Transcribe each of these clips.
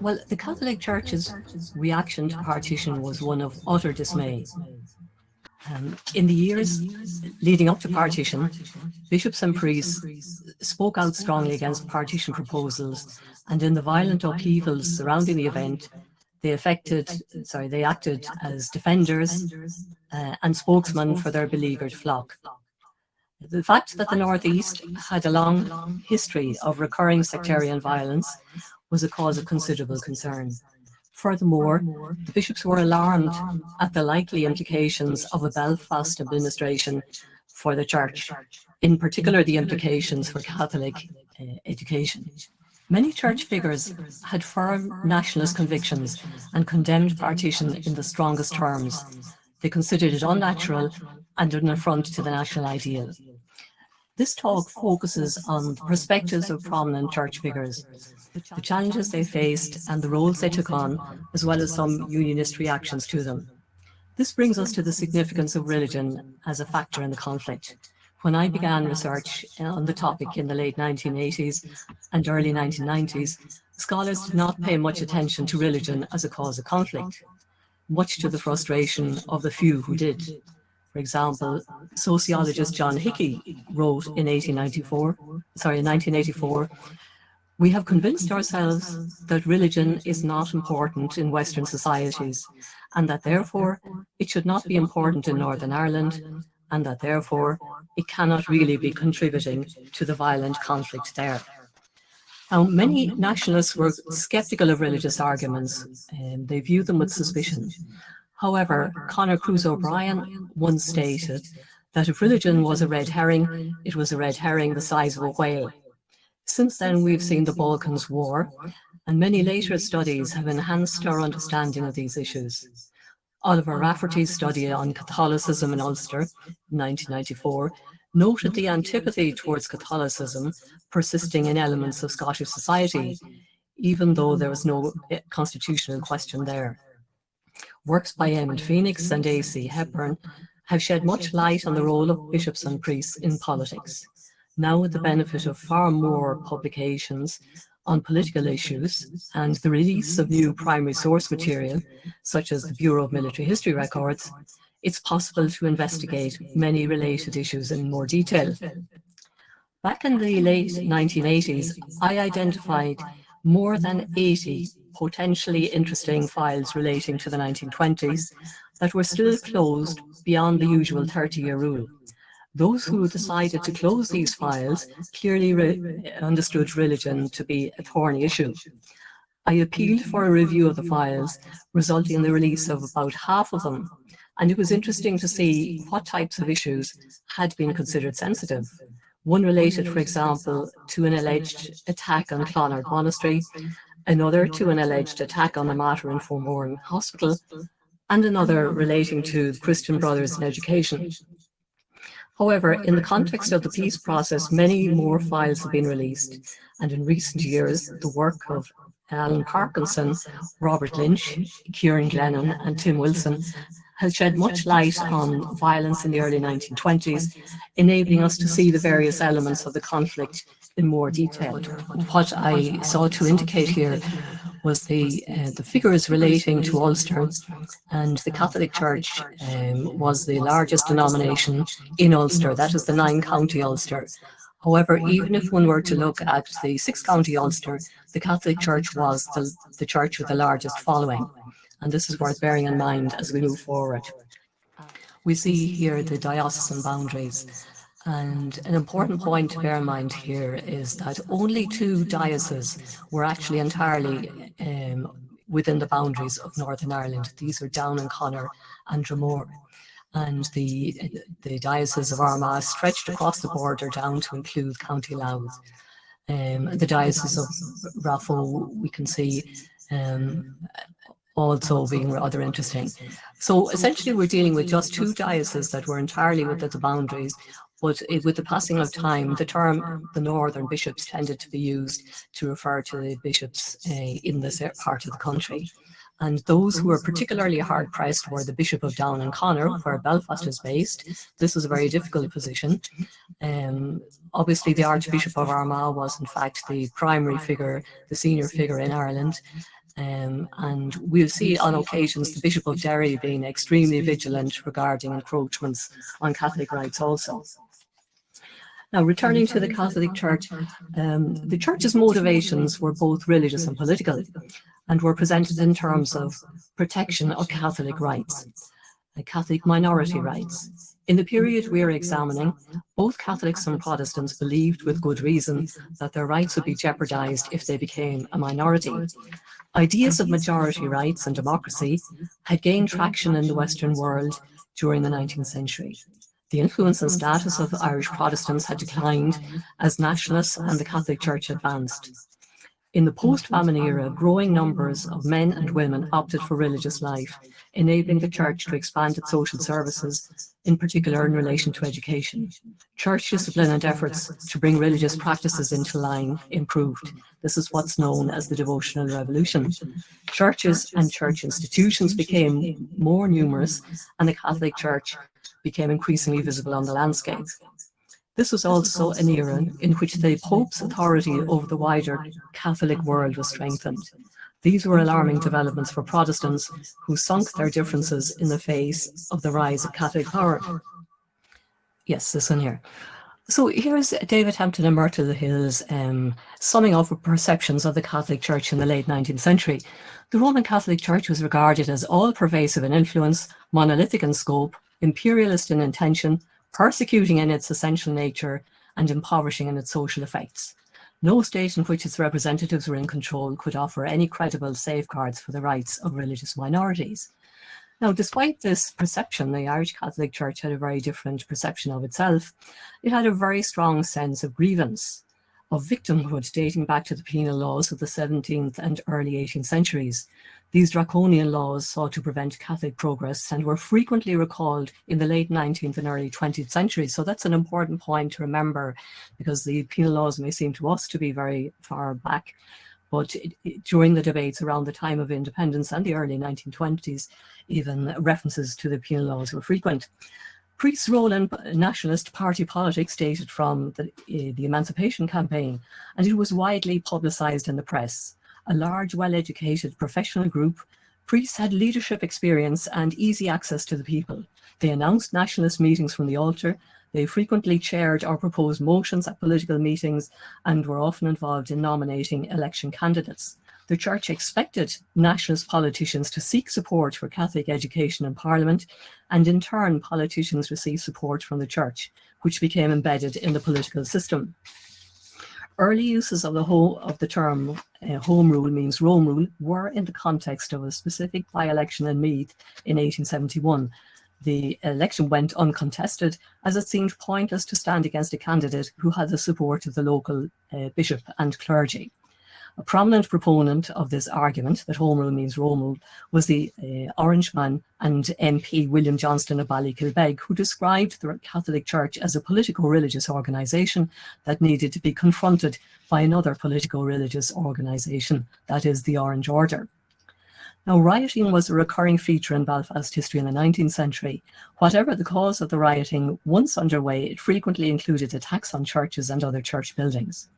Well, the Catholic Church's reaction to partition was one of utter dismay. In the years leading up to partition, bishops and priests spoke out strongly against partition proposals, and in the violent upheavals surrounding the event, they acted as defenders and spokesmen for their beleaguered flock. The fact that the Northeast had a long history of recurring sectarian violence was a cause of considerable concern. Furthermore, the bishops were alarmed at the likely implications of a Belfast administration for the Church, in particular the implications for Catholic education. Many Church figures had firm nationalist convictions and condemned partition in the strongest terms. They considered it unnatural and an affront to the national ideal. This talk focuses on the perspectives of prominent Church figures, the challenges they faced and the roles they took on, as well as some unionist reactions to them. This brings us to the significance of religion as a factor in the conflict. When I began research on the topic in the late 1980s and early 1990s, scholars did not pay much attention to religion as a cause of conflict, much to the frustration of the few who did. For example, sociologist John Hickey wrote in 1984, "We have convinced ourselves that religion is not important in Western societies, and that therefore it should not be important in Northern Ireland, and that therefore it cannot really be contributing to the violent conflict there." Now, many nationalists were sceptical of religious arguments, and they viewed them with suspicion. However, Conor Cruise O'Brien once stated that if religion was a red herring, it was a red herring the size of a whale. Since then, we've seen the Balkans War, and many later studies have enhanced our understanding of these issues. Oliver Rafferty's study on Catholicism in Ulster in 1994 noted the antipathy towards Catholicism persisting in elements of Scottish society, even though there was no constitutional question there. Works by Eamon Phoenix and A.C. Hepburn have shed much light on the role of bishops and priests in politics. Now, with the benefit of far more publications on political issues and the release of new primary source material, such as the Bureau of Military History Records, it's possible to investigate many related issues in more detail. Back in the late 1980s, I identified more than 80 potentially interesting files relating to the 1920s that were still closed beyond the usual 30-year rule. Those who decided to close these files clearly understood religion to be a thorny issue. I appealed for a review of the files, resulting in the release of about half of them, and it was interesting to see what types of issues had been considered sensitive. One related, for example, to an alleged attack on Clonard Monastery, another to an alleged attack on the Mater in Formoran Hospital, and another relating to the Christian Brothers in education. However, in the context of the peace process, many more files have been released, and in recent years, the work of Alan Parkinson, Robert Lynch, Kieran Glennon, and Tim Wilson has shed much light on violence in the early 1920s, enabling us to see the various elements of the conflict in more detail. What I sought to indicate here was the figures relating to Ulster, and the Catholic Church was the largest denomination in Ulster, that is the 9-county Ulster. However, even if one were to look at the 6-county Ulster, the Catholic Church was the church with the largest following, and this is worth bearing in mind as we move forward. We see here the diocesan boundaries. And an important point to bear in mind here is that only 2 dioceses were actually entirely within the boundaries of Northern Ireland. These are Down and Conor and Dromore. And the diocese of Armagh stretched across the border down to include County Louth. The diocese of Raphoe, we can see also being rather interesting. So essentially we're dealing with just 2 dioceses that were entirely within the boundaries. But with the passing of time, the term the Northern Bishops tended to be used to refer to the bishops in this part of the country. And those who were particularly hard-pressed were the Bishop of Down and Conor, where Belfast is based. This was a very difficult position. Obviously, the Archbishop of Armagh was, in fact, the primary figure, the senior figure in Ireland. And we'll see on occasions the Bishop of Derry being extremely vigilant regarding encroachments on Catholic rights also. Now, returning to the Catholic Church, the Church's motivations were both religious and political, and were presented in terms of protection of Catholic rights, Catholic minority rights. In the period we are examining, both Catholics and Protestants believed with good reason that their rights would be jeopardized if they became a minority. Ideas of majority rights and democracy had gained traction in the Western world during the 19th century. The influence and status of Irish Protestants had declined as nationalists and the Catholic Church advanced. In the post-famine era, growing numbers of men and women opted for religious life, enabling the Church to expand its social services, in particular in relation to education. Church discipline and efforts to bring religious practices into line improved. This is what's known as the devotional revolution. Churches and church institutions became more numerous, and the Catholic Church became increasingly visible on the landscape. This was also an era in which the Pope's authority over the wider Catholic world was strengthened. These were alarming developments for Protestants who sunk their differences in the face of the rise of Catholic power. Yes, this one here. So here's David Hampton and Myrtle Hill's summing up perceptions of the Catholic Church in the late 19th century. The Roman Catholic Church was regarded as all-pervasive in influence, monolithic in scope, imperialist in intention, persecuting in its essential nature, and impoverishing in its social effects. No state in which its representatives were in control could offer any credible safeguards for the rights of religious minorities. Now, despite this perception, the Irish Catholic Church had a very different perception of itself. It had a very strong sense of grievance, of victimhood dating back to the penal laws of the 17th and early 18th centuries. These draconian laws sought to prevent Catholic progress and were frequently recalled in the late 19th and early 20th century. So that's an important point to remember, because the penal laws may seem to us to be very far back, but during the debates around the time of independence and the early 1920s, even references to the penal laws were frequent. Priest's role in nationalist party politics dated from the Emancipation Campaign, and it was widely publicised in the press. A large, well-educated professional group, priests had leadership experience and easy access to the people. They announced nationalist meetings from the altar. They frequently chaired or proposed motions at political meetings and were often involved in nominating election candidates. The Church expected nationalist politicians to seek support for Catholic education in Parliament, and in turn, politicians received support from the Church, which became embedded in the political system. Early uses of the term Home Rule means Rome Rule were in the context of a specific by-election in Meath in 1871. The election went uncontested, as it seemed pointless to stand against a candidate who had the support of the local bishop and clergy. A prominent proponent of this argument, that Home Rule means Rome Rule, was the Orangeman and MP William Johnston of Ballykilbeg, who described the Catholic Church as a politico-religious organisation that needed to be confronted by another politico-religious organisation, that is the Orange Order. Now, rioting was a recurring feature in Belfast history in the 19th century. Whatever the cause of the rioting, once underway, it frequently included attacks on churches and other church buildings.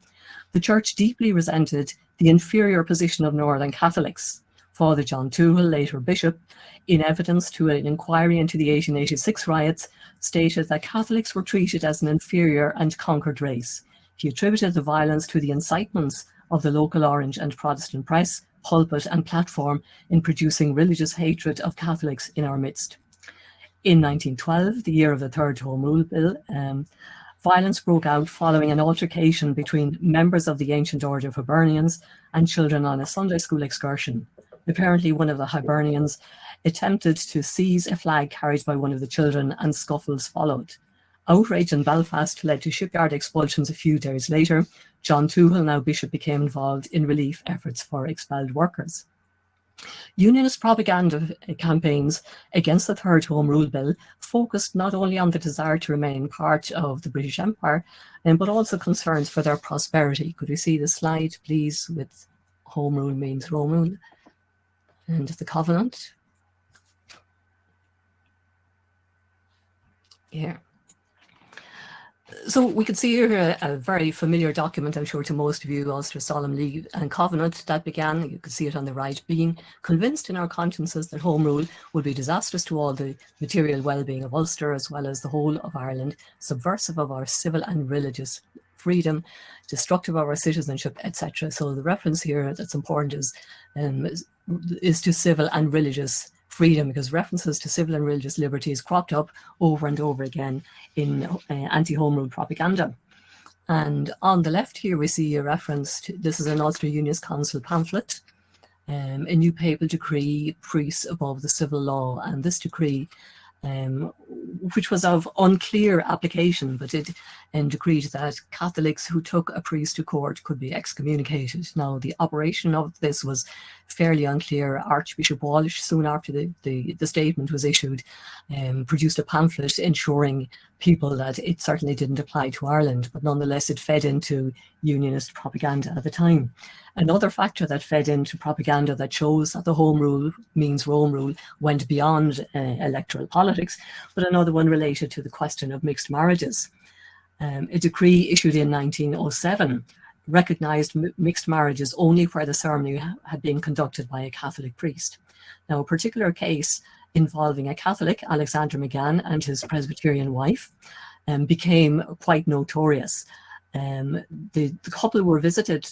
The Church deeply resented the inferior position of Northern Catholics. Father John Tuchel, later bishop, in evidence to an inquiry into the 1886 riots, stated that Catholics were treated as an inferior and conquered race. He attributed the violence to the incitements of the local Orange and Protestant press, pulpit and platform in producing religious hatred of Catholics in our midst. In 1912, the year of the Third Home Rule Bill, violence broke out following an altercation between members of the Ancient Order of Hibernians and children on a Sunday school excursion. Apparently, one of the Hibernians attempted to seize a flag carried by one of the children, and scuffles followed. Outrage in Belfast led to shipyard expulsions a few days later. John Tuchel, now bishop, became involved in relief efforts for expelled workers. Unionist propaganda campaigns against the Third Home Rule Bill focused not only on the desire to remain part of the British Empire, but also concerns for their prosperity. Could we see the slide, please, with Home Rule means Rome Rule and the Covenant? Here. So we can see here a very familiar document, I'm sure, to most of you, Ulster Solemn League and Covenant, that began, you can see it on the right, being convinced in our consciences that Home Rule would be disastrous to all the material well-being of Ulster as well as the whole of Ireland, subversive of our civil and religious freedom, destructive of our citizenship, etc. So the reference here that's important is to civil and religious freedom, because references to civil and religious liberties cropped up over and over again in anti-Home Rule propaganda. And on the left here we see a reference to, this is an Ulster Unionist Council pamphlet, a new papal decree, priests above the civil law, and this decree, which was of unclear application, but it decreed that Catholics who took a priest to court could be excommunicated. Now, the operation of this was fairly unclear. Archbishop Walsh, soon after the statement was issued, produced a pamphlet ensuring people that it certainly didn't apply to Ireland, but nonetheless it fed into Unionist propaganda at the time. Another factor that fed into propaganda that shows that the Home Rule means Rome Rule went beyond electoral politics, but another one related to the question of mixed marriages. A decree issued in 1907 recognised mixed marriages only where the ceremony had been conducted by a Catholic priest. Now, a particular case involving a Catholic, Alexander McGann, and his Presbyterian wife became quite notorious. The couple were visited,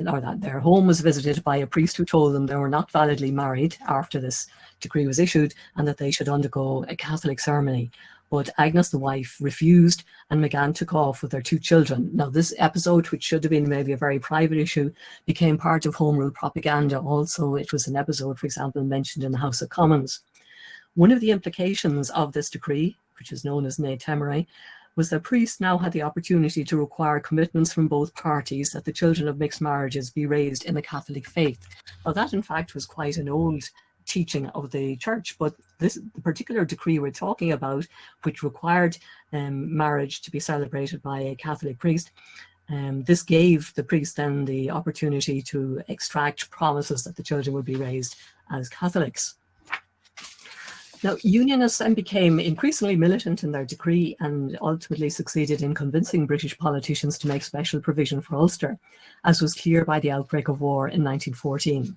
or that their home was visited by a priest who told them they were not validly married after this decree was issued and that they should undergo a Catholic ceremony. But Agnes, the wife, refused, and McGann took off with their 2 children. Now, this episode, which should have been maybe a very private issue, became part of Home Rule propaganda. Also, it was an episode, for example, mentioned in the House of Commons. One of the implications of this decree, which is known as Ne Temere, was that priests now had the opportunity to require commitments from both parties that the children of mixed marriages be raised in the Catholic faith. Now, that, in fact, was quite an old teaching of the church, but this particular decree we're talking about, which required marriage to be celebrated by a Catholic priest, this gave the priest then the opportunity to extract promises that the children would be raised as Catholics. Now, Unionists then became increasingly militant in their decree and ultimately succeeded in convincing British politicians to make special provision for Ulster, as was clear by the outbreak of war in 1914.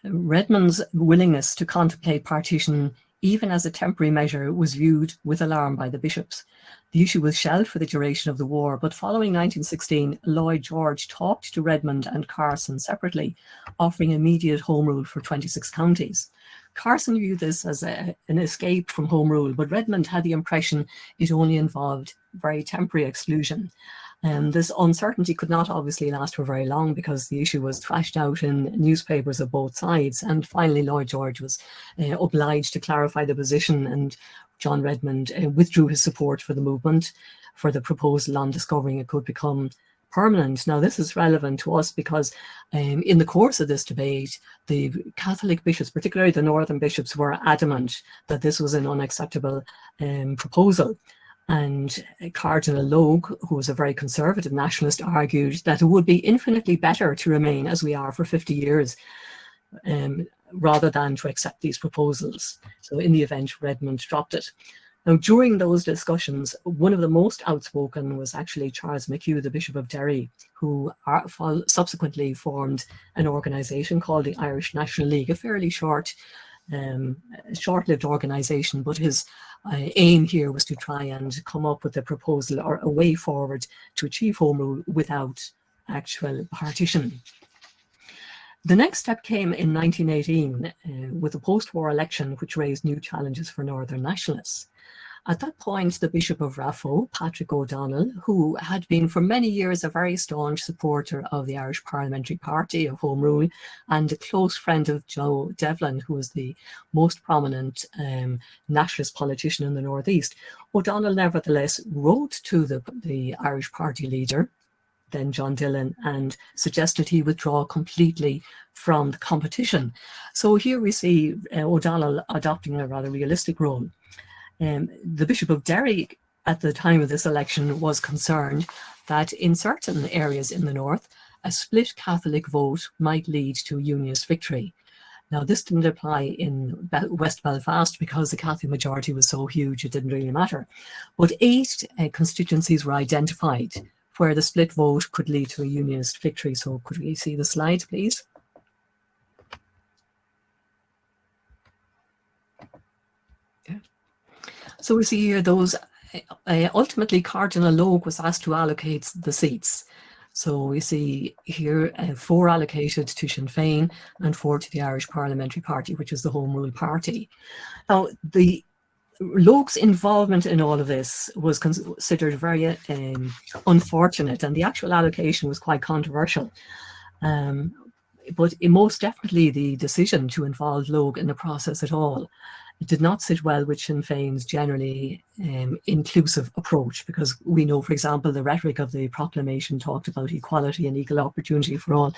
Redmond's willingness to contemplate partition, even as a temporary measure, was viewed with alarm by the bishops. The issue was shelved for the duration of the war, but following 1916, Lloyd George talked to Redmond and Carson separately, offering immediate Home Rule for 26 counties. Carson viewed this as an escape from Home Rule, but Redmond had the impression it only involved very temporary exclusion. This uncertainty could not obviously last for very long because the issue was thrashed out in newspapers of both sides. And finally, Lloyd George was obliged to clarify the position, and John Redmond withdrew his support for the movement, for the proposal on discovering it could become permanent. Now, this is relevant to us because in the course of this debate, the Catholic bishops, particularly the northern bishops, were adamant that this was an unacceptable proposal. And Cardinal Logue, who was a very conservative nationalist, argued that it would be infinitely better to remain as we are for 50 years rather than to accept these proposals. So in the event, Redmond dropped it. Now, during those discussions, one of the most outspoken was actually Charles McHugh, the Bishop of Derry, who subsequently formed an organisation called the Irish National League, a fairly short-lived organisation, but his aim here was to try and come up with a proposal or a way forward to achieve Home Rule without actual partition. The next step came in 1918 with the post-war election, which raised new challenges for Northern nationalists. At that point, the Bishop of Raphoe, Patrick O'Donnell, who had been for many years a very staunch supporter of the Irish Parliamentary Party of Home Rule and a close friend of Joe Devlin, who was the most prominent nationalist politician in the Northeast, O'Donnell nevertheless wrote to the Irish Party leader, then John Dillon, and suggested he withdraw completely from the competition. So here we see O'Donnell adopting a rather realistic role. The Bishop of Derry at the time of this election was concerned that in certain areas in the north, a split Catholic vote might lead to Unionist victory. Now, this didn't apply in West Belfast because the Catholic majority was so huge it didn't really matter. But 8 constituencies were identified where the split vote could lead to a unionist victory. So could we see the slide, please? Yeah. So we see here those, ultimately Cardinal Logue was asked to allocate the seats. So we see here 4 allocated to Sinn Féin and 4 to the Irish Parliamentary Party, which is the Home Rule Party. Now, the Logue's involvement in all of this was considered very unfortunate, and the actual allocation was quite controversial. But most definitely the decision to involve Logue in the process at all, it did not sit well with Sinn Féin's generally inclusive approach, because we know, for example, the rhetoric of the proclamation talked about equality and equal opportunity for all.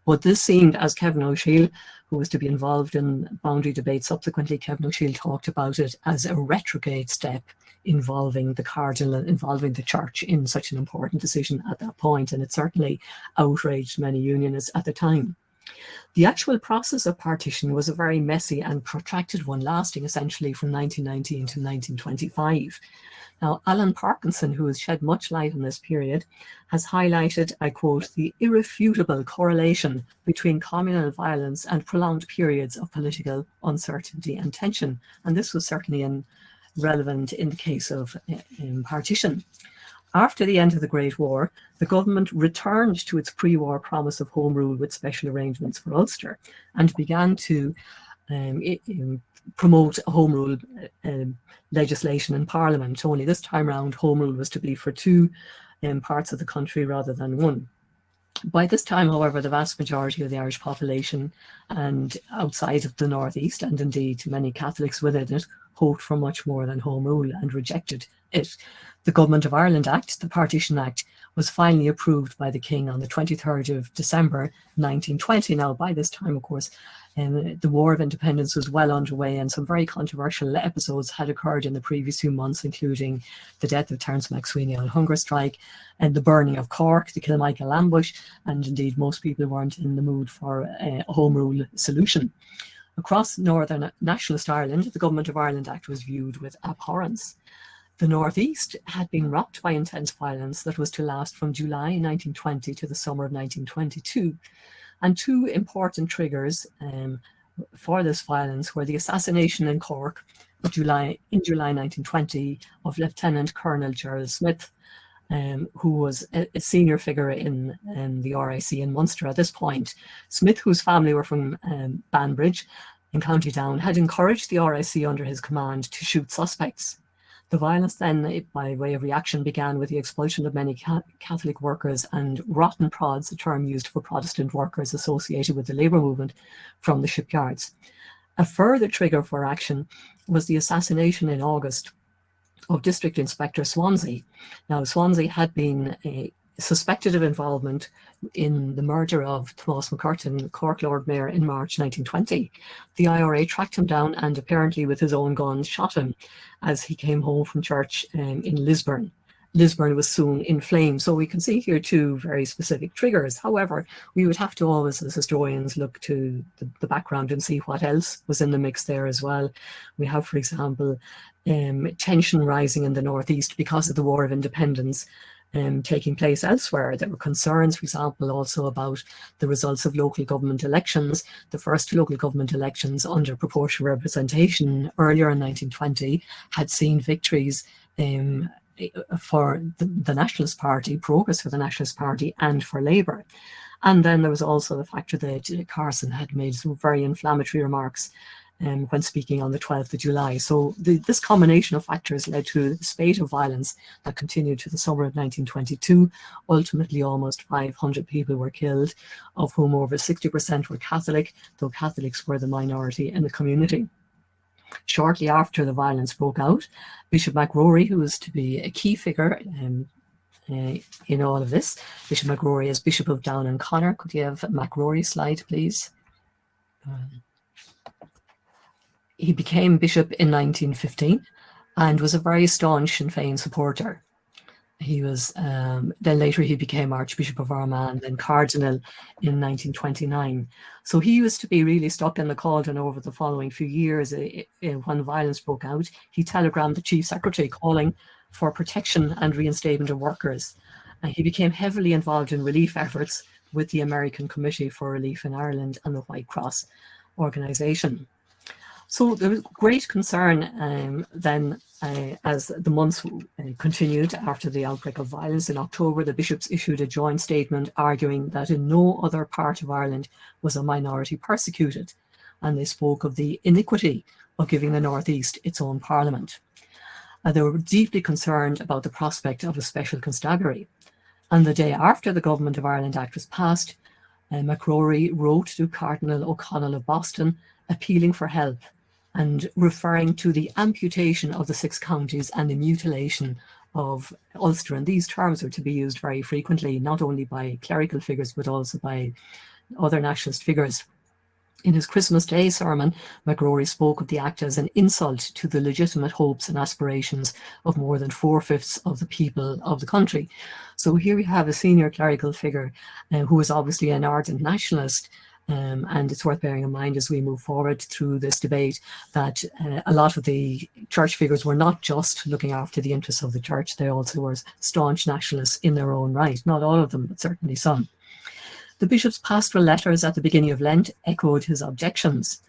But this seemed, as Kevin O'Sheil, who was to be involved in boundary debate subsequently, Kevin O'Sheil talked about it as a retrograde step involving the cardinal, involving the church in such an important decision at that point, and it certainly outraged many unionists at the time. The actual process of partition was a very messy and protracted one, lasting essentially from 1919 to 1925. Now, Alan Parkinson, who has shed much light on this period, has highlighted, I quote, the irrefutable correlation between communal violence and prolonged periods of political uncertainty and tension. And this was certainly relevant in the case of partition. After the end of the Great War, the government returned to its pre-war promise of home rule with special arrangements for Ulster and began to promote home rule legislation in Parliament. Only this time round, home rule was to be for 2 parts of the country rather than 1. By this time, however, the vast majority of the Irish population and outside of the Northeast, and indeed many Catholics within it, hoped for much more than home rule and rejected it. The Government of Ireland Act, the Partition Act, was finally approved by the King on the 23rd of December 1920. Now, by this time, of course, the War of Independence was well underway, and some very controversial episodes had occurred in the previous few months, including the death of Terence MacSweeney on hunger strike and the burning of Cork, the Kilmichael ambush, and indeed most people weren't in the mood for a home rule solution. Across Northern Nationalist Ireland, the Government of Ireland Act was viewed with abhorrence. The Northeast had been rocked by intense violence that was to last from July 1920 to the summer of 1922. And 2 important triggers for this violence were the assassination in Cork in July 1920 of Lieutenant Colonel Gerald Smith, who was a senior figure in the RIC in Munster at this point. Smith, whose family were from Banbridge in County Down, had encouraged the RIC under his command to shoot suspects. The violence then, by way of reaction, began with the expulsion of many Catholic workers and rotten prods, a term used for Protestant workers associated with the labour movement, from the shipyards. A further trigger for action was the assassination in August of District Inspector Swansea. Now, Swansea had been suspected of involvement in the murder of Thomas McCurtain, Cork Lord Mayor, in March 1920. The IRA tracked him down and apparently with his own gun shot him as he came home from church in Lisburn. Lisburn was soon in flames. So we can see here 2 very specific triggers. However, we would have to always, as historians, look to the background and see what else was in the mix there as well. We have, for example, tension rising in the Northeast because of the War of Independence taking place elsewhere. There were concerns, for example, also about the results of local government elections. The first local government elections under proportional representation earlier in 1920 had seen victories for the Nationalist Party, progress for the Nationalist Party, and for Labour. And then there was also the factor that Carson had made some very inflammatory remarks when speaking on the 12th of July. So this combination of factors led to a spate of violence that continued to the summer of 1922. Ultimately, almost 500 people were killed, of whom over 60% were Catholic, though Catholics were the minority in the community. Shortly after the violence broke out, Bishop MacRory, who was to be a key figure in all of this, Bishop MacRory as Bishop of Down and Connor. Could you have MacRory slide, please? He became bishop in 1915 and was a very staunch Sinn Féin supporter. He was then later he became Archbishop of Armagh and then Cardinal in 1929. So he was to be really stuck in the cauldron over the following few years. When violence broke out, he telegrammed the Chief Secretary calling for protection and reinstatement of workers. And he became heavily involved in relief efforts with the American Committee for Relief in Ireland and the White Cross organisation. So there was great concern then as the months continued after the outbreak of violence. In October, the bishops issued a joint statement arguing that in no other part of Ireland was a minority persecuted. And they spoke of the iniquity of giving the North East its own parliament. They were deeply concerned about the prospect of a special constabulary. And the day after the Government of Ireland Act was passed, McCrory wrote to Cardinal O'Connell of Boston appealing for help and referring to the amputation of the 6 counties and the mutilation of Ulster. And these terms were to be used very frequently, not only by clerical figures, but also by other nationalist figures. In his Christmas Day sermon, McCrory spoke of the act as an insult to the legitimate hopes and aspirations of more than 4/5 of the people of the country. So here we have a senior clerical figure who is obviously an ardent nationalist. And it's worth bearing in mind as we move forward through this debate that a lot of the church figures were not just looking after the interests of the church, they also were staunch nationalists in their own right. Not all of them, but certainly some. The bishop's pastoral letters at the beginning of Lent echoed his objections.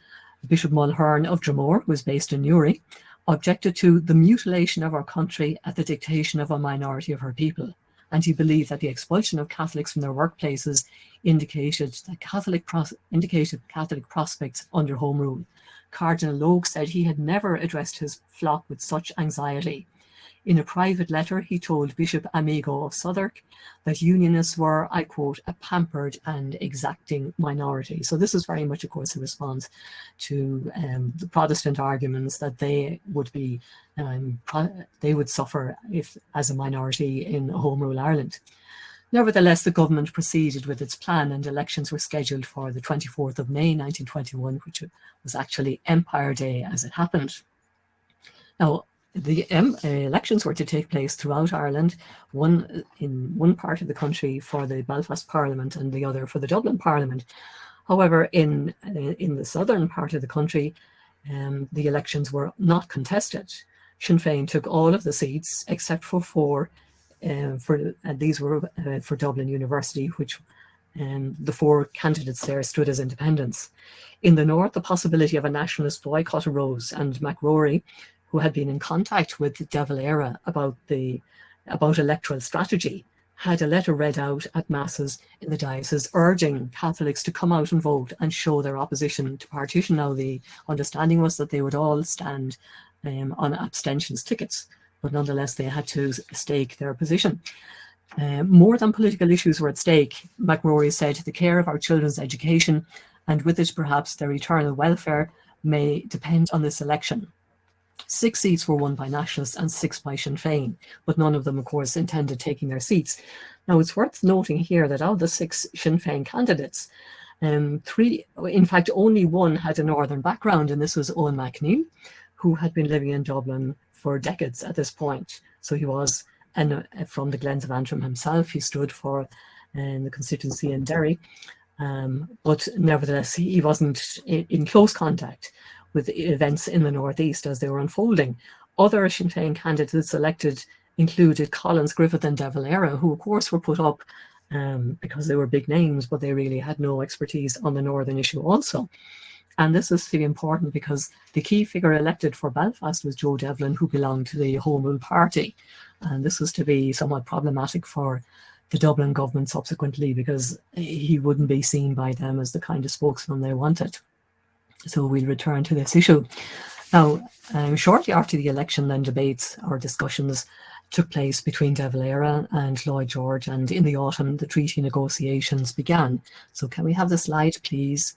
Bishop Mulhern of Dromore, who was based in Newry, objected to the mutilation of our country at the dictation of a minority of her people. And he believed that the expulsion of Catholics from their workplaces indicated Catholic prospects under Home Rule. Cardinal Logue said he had never addressed his flock with such anxiety. In a private letter, he told Bishop Amigo of Southwark that Unionists were, I quote, a pampered and exacting minority. So this is very much, of course, a response to the Protestant arguments that they would be, they would suffer if as a minority in Home Rule Ireland. Nevertheless, the government proceeded with its plan and elections were scheduled for the 24th of May 1921, which was actually Empire Day as it happened. Now, the elections were to take place throughout Ireland, one in one part of the country for the Belfast Parliament and the other for the Dublin Parliament. However, in the southern part of the country, the elections were not contested. Sinn Féin took all of the seats except for 4, these were for Dublin University, which the 4 candidates there stood as independents. In the north, the possibility of a nationalist boycott arose, and McCrory, who had been in contact with De Valera about electoral strategy, had a letter read out at masses in the diocese urging Catholics to come out and vote and show their opposition to partition. Now, the understanding was that they would all stand on abstentions tickets, but nonetheless they had to stake their position. More than political issues were at stake, McCrory said. The care of our children's education, and with it perhaps their eternal welfare, may depend on this election. 6 seats were won by nationalists and 6 by Sinn Féin, but none of them, of course, intended taking their seats. Now, it's worth noting here that of the 6 Sinn Féin candidates, 3, in fact, only 1 had a northern background, and this was Owen McNeill, who had been living in Dublin for decades at this point. So he was from the Glens of Antrim himself. He stood for the constituency in Derry, but nevertheless, he wasn't in close contact with events in the northeast as they were unfolding. Other Sinn Féin candidates elected included Collins, Griffith and De Valera, who of course were put up because they were big names, but they really had no expertise on the northern issue also. And this is really important because the key figure elected for Belfast was Joe Devlin, who belonged to the Home Rule Party. And this was to be somewhat problematic for the Dublin government subsequently because he wouldn't be seen by them as the kind of spokesman they wanted. So we'll return to this issue. Now, shortly after the election, then debates or discussions took place between De Valera and Lloyd George, and in the autumn, the treaty negotiations began. So can we have the slide, please,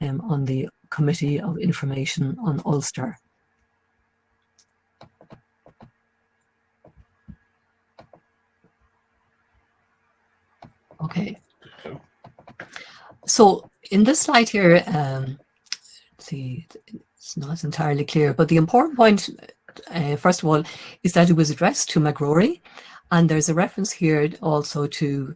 on the Committee of Information on Ulster? Okay. So in this slide here, see, it's not entirely clear, but the important point, first of all, is that it was addressed to McCrory, And there's a reference here also to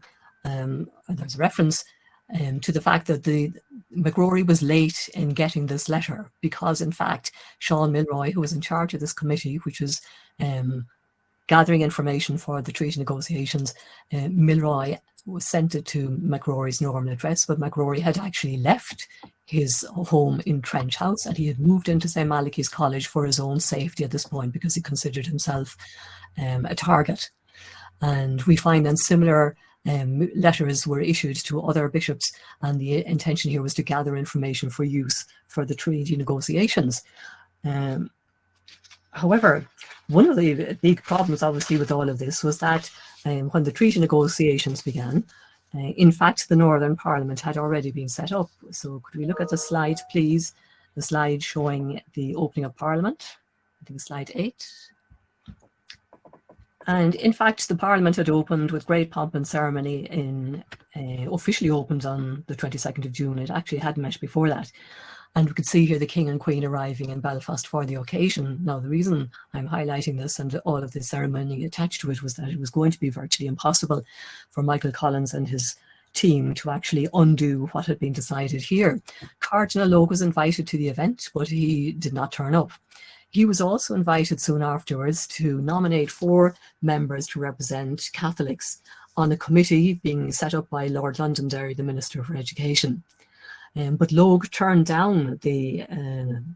to the fact that the McRory was late in getting this letter, because in fact Sean Milroy, who was in charge of this committee, which was gathering information for the treaty negotiations, Milroy sent it to McRory's normal address, but McRory had actually left his home in Trench House and he had moved into St. Malachy's College for his own safety at this point, because he considered himself a target. And we find then similar letters were issued to other bishops, and the intention here was to gather information for use for the treaty negotiations. However, one of the big problems obviously with all of this was that when the treaty negotiations began, in fact the Northern Parliament had already been set up. So could we look at the slide, please? The slide showing the opening of Parliament, I think slide 8. And in fact, the Parliament had opened with great pomp and ceremony officially opened on the 22nd of June. It actually had met before that. And we could see here the King and Queen arriving in Belfast for the occasion. Now, the reason I'm highlighting this and all of the ceremony attached to it was that it was going to be virtually impossible for Michael Collins and his team to actually undo what had been decided here. Cardinal Logue was invited to the event, but he did not turn up. He was also invited soon afterwards to nominate 4 members to represent Catholics on a committee being set up by Lord Londonderry, the Minister for Education. But Logue turned down the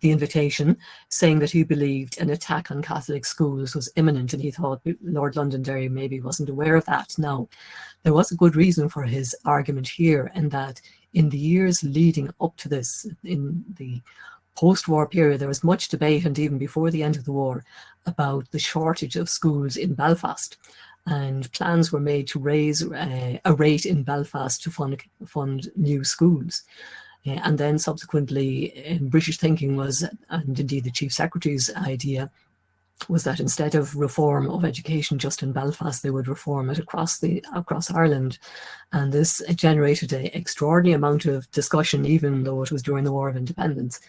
invitation, saying that he believed an attack on Catholic schools was imminent, and he thought Lord Londonderry maybe wasn't aware of that. Now, there was a good reason for his argument here, in that in the years leading up to this, in the post-war period, there was much debate, and even before the end of the war, about the shortage of schools in Belfast. And plans were made to raise a rate in Belfast to fund new schools. And then subsequently, British thinking was, and indeed the Chief Secretary's idea, was that instead of reform of education just in Belfast, they would reform it across Ireland. And this generated an extraordinary amount of discussion, even though it was during the War of Independence.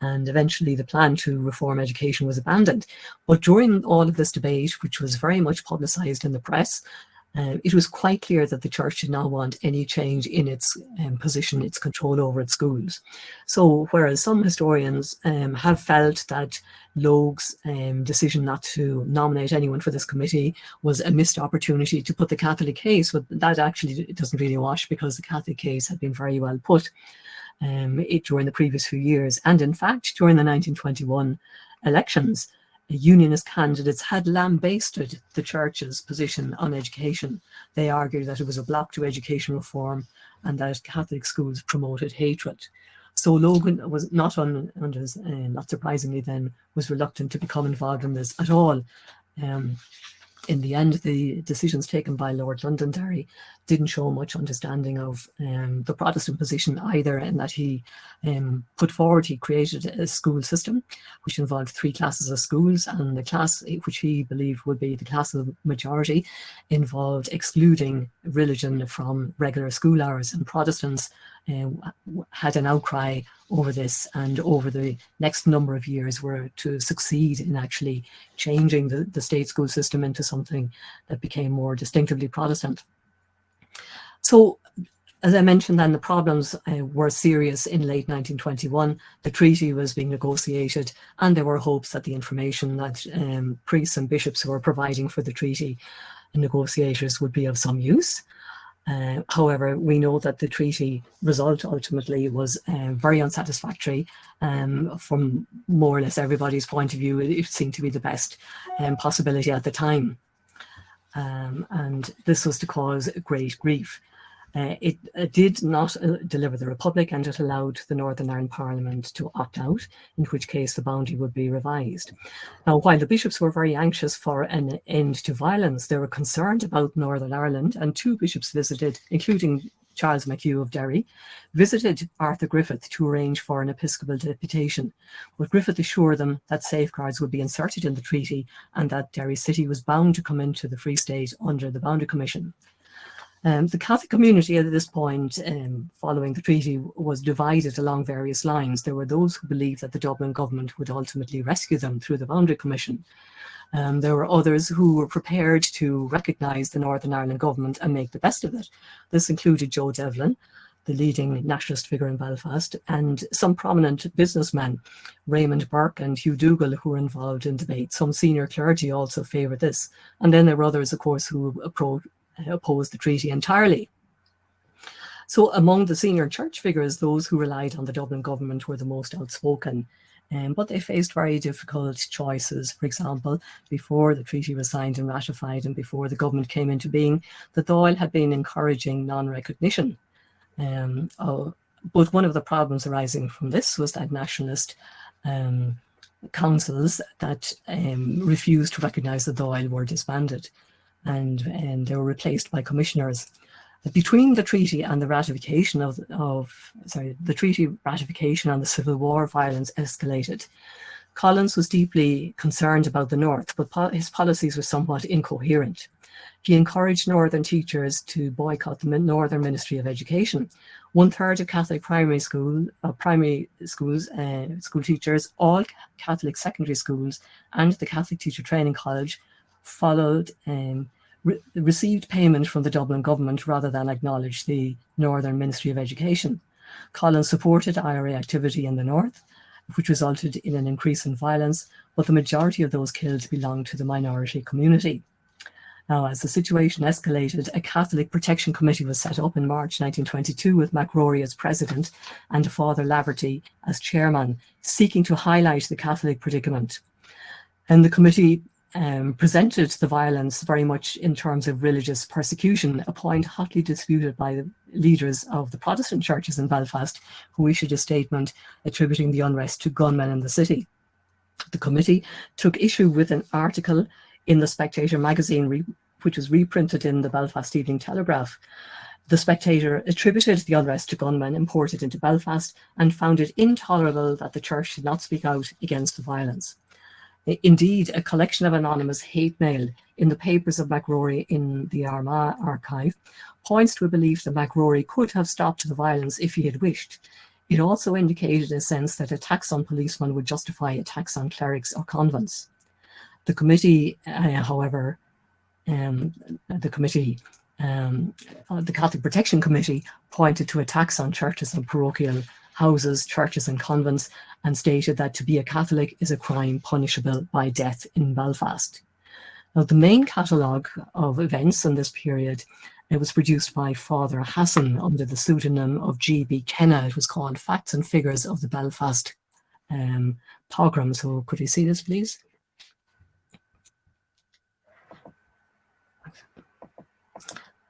And eventually the plan to reform education was abandoned. But during all of this debate, which was very much publicised in the press, it was quite clear that the Church did not want any change in its position, its control over its schools. So whereas some historians have felt that Logue's decision not to nominate anyone for this committee was a missed opportunity to put the Catholic case, but that actually doesn't really wash, because the Catholic case had been very well put during the previous few years. And in fact, during the 1921 elections, Unionist candidates had lambasted the Church's position on education. They argued that it was a block to education reform and that Catholic schools promoted hatred. So Logan was not surprisingly then, was reluctant to become involved in this at all. In the end, the decisions taken by Lord Londonderry didn't show much understanding of the Protestant position either, in that he created a school system which involved 3 classes of schools, and the class which he believed would be the class of the majority involved excluding religion from regular school hours, and Protestants had an outcry over this, and over the next number of years were to succeed in actually changing the state school system into something that became more distinctively Protestant. So, as I mentioned then, the problems were serious in late 1921. The treaty was being negotiated, and there were hopes that the information that priests and bishops were providing for the treaty negotiators would be of some use. However, we know that the treaty result ultimately was very unsatisfactory. From more or less everybody's point of view, it seemed to be the best possibility at the time. And this was to cause great grief. It did not deliver the Republic, and it allowed the Northern Ireland Parliament to opt out, in which case the boundary would be revised. Now, while the bishops were very anxious for an end to violence, they were concerned about Northern Ireland, and 2 bishops visited, including Charles McHugh of Derry, visited Arthur Griffith to arrange for an episcopal deputation. But Griffith assured them that safeguards would be inserted in the treaty, and that Derry City was bound to come into the Free State under the Boundary Commission. The Catholic community at this point, following the treaty, was divided along various lines. There were those who believed that the Dublin government would ultimately rescue them through the Boundary Commission. There were others who were prepared to recognise the Northern Ireland government and make the best of it. This included Joe Devlin, the leading nationalist figure in Belfast, and some prominent businessmen, Raymond Burke and Hugh Dougal, who were involved in debate. Some senior clergy also favoured this. And then there were others, of course, who opposed the treaty entirely. So among the senior church figures, those who relied on the Dublin government were the most outspoken. But they faced very difficult choices. For example, before the treaty was signed and ratified and before the government came into being, the Dáil had been encouraging non-recognition. But one of the problems arising from this was that nationalist councils that refused to recognise the Dáil were disbanded, and they were replaced by commissioners. Between the treaty and the ratification the treaty ratification and the Civil War, violence escalated. Collins was deeply concerned about the North, but his policies were somewhat incoherent. He encouraged Northern teachers to boycott the Northern Ministry of Education. 1/3 of Catholic primary schools, school teachers, all Catholic secondary schools, and the Catholic Teacher Training College received payment from the Dublin government rather than acknowledge the Northern Ministry of Education. Collins supported IRA activity in the North, which resulted in an increase in violence, but the majority of those killed belonged to the minority community. Now, as the situation escalated, a Catholic Protection Committee was set up in March 1922 with MacRory as president and Father Laverty as chairman, seeking to highlight the Catholic predicament. And the committee presented the violence very much in terms of religious persecution, a point hotly disputed by the leaders of the Protestant churches in Belfast, who issued a statement attributing the unrest to gunmen in the city. The committee took issue with an article in the Spectator magazine, which was reprinted in the Belfast Evening Telegraph. The Spectator attributed the unrest to gunmen imported into Belfast and found it intolerable that the church did not speak out against the violence. Indeed, a collection of anonymous hate mail in the papers of MacRory in the Armagh archive points to a belief that MacRory could have stopped the violence if he had wished. It also indicated a sense that attacks on policemen would justify attacks on clerics or convents. The committee, however, the Catholic Protection Committee pointed to attacks on churches and parochial houses, churches and convents, and stated that to be a Catholic is a crime punishable by death in Belfast. Now, the main catalogue of events in this period, it was produced by Father Hassan under the pseudonym of G.B. Kenna. It was called Facts and Figures of the Belfast Pogrom. So could you see this, please?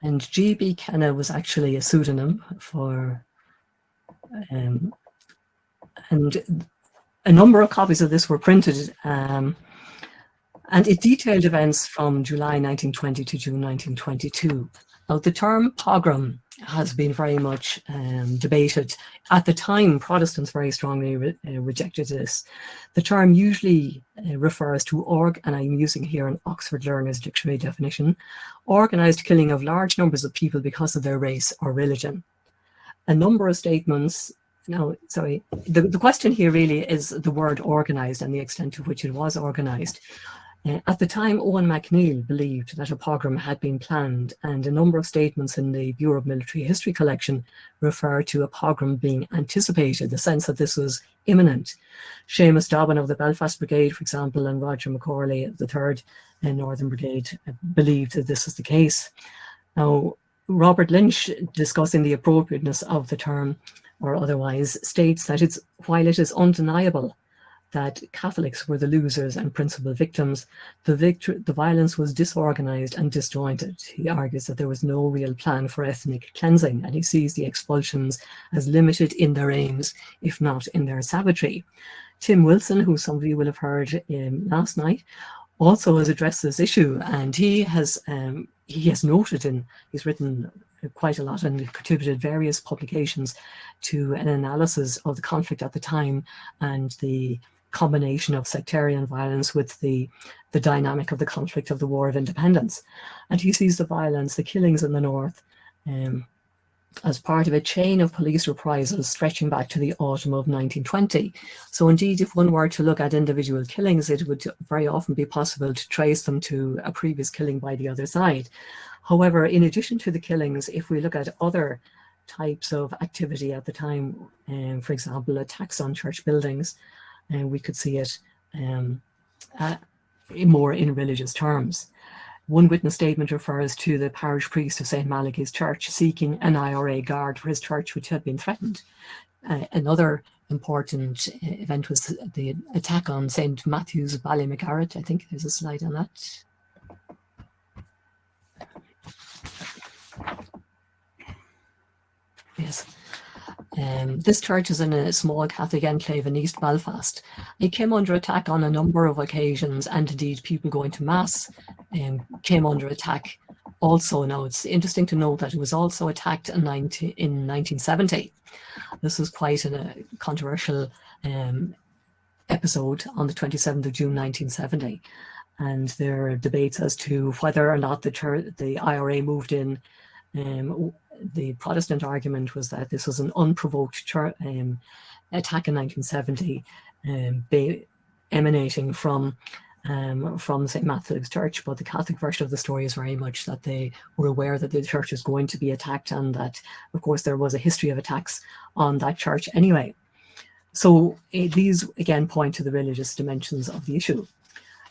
And G.B. Kenna was actually a pseudonym for, and a number of copies of this were printed, and it detailed events from July 1920 to June 1922. Now, the term pogrom has been very much debated. At the time, Protestants very strongly rejected this. The term usually refers to and I'm using here an Oxford Learner's Dictionary definition, organised killing of large numbers of people because of their race or religion. A number of statements. Now, sorry, the question here really is the word organised and the extent to which it was organised. At the time, Owen MacNeill believed that a pogrom had been planned, and a number of statements in the Bureau of Military History collection refer to a pogrom being anticipated, the sense that this was imminent. Seamus Dobbin of the Belfast Brigade, for example, and Roger McCorley of the 3rd Northern Brigade believed that this was the case. Now, Robert Lynch, discussing the appropriateness of the term or otherwise, states that while it is undeniable that Catholics were the losers and principal victims, the violence was disorganized and disjointed. He argues that there was no real plan for ethnic cleansing, and he sees the expulsions as limited in their aims, if not in their savagery. Tim Wilson, who some of you will have heard last night, also has addressed this issue, and he has noted, he's written quite a lot and contributed various publications to an analysis of the conflict at the time and the combination of sectarian violence with the dynamic of the conflict of the War of Independence. And he sees the violence, the killings in the North as part of a chain of police reprisals stretching back to the autumn of 1920. So indeed, if one were to look at individual killings, it would very often be possible to trace them to a previous killing by the other side. However, in addition to the killings, if we look at other types of activity at the time, for example, attacks on church buildings, we could see it more in religious terms. One witness statement refers to the parish priest of St. Malachy's church seeking an IRA guard for his church, which had been threatened. Another important event was the attack on St. Matthew's Ballymaccarrett. I think there's a slide on that. Yes. This church is in a small Catholic enclave in East Belfast. It came under attack on a number of occasions, and indeed people going to Mass came under attack also. Now, it's interesting to note that it was also attacked in 1970. This was quite a controversial episode on the 27th of June 1970. And there are debates as to whether or not the IRA moved in. The Protestant argument was that this was an unprovoked attack in 1970, emanating from St. Matthew's Church, but the Catholic version of the story is very much that they were aware that the church was going to be attacked, and that, of course, there was a history of attacks on that church anyway. So these again point to the religious dimensions of the issue.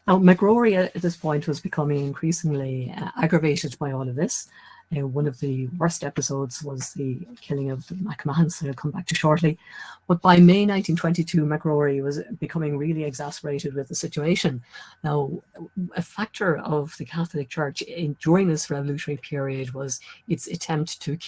Now, McRory at this point was becoming increasingly aggravated by all of this. One of the worst episodes was the killing of the McMahons, that I'll come back to shortly. But by May 1922, McRory was becoming really exasperated with the situation. Now, a factor of the Catholic Church during this revolutionary period was its attempt to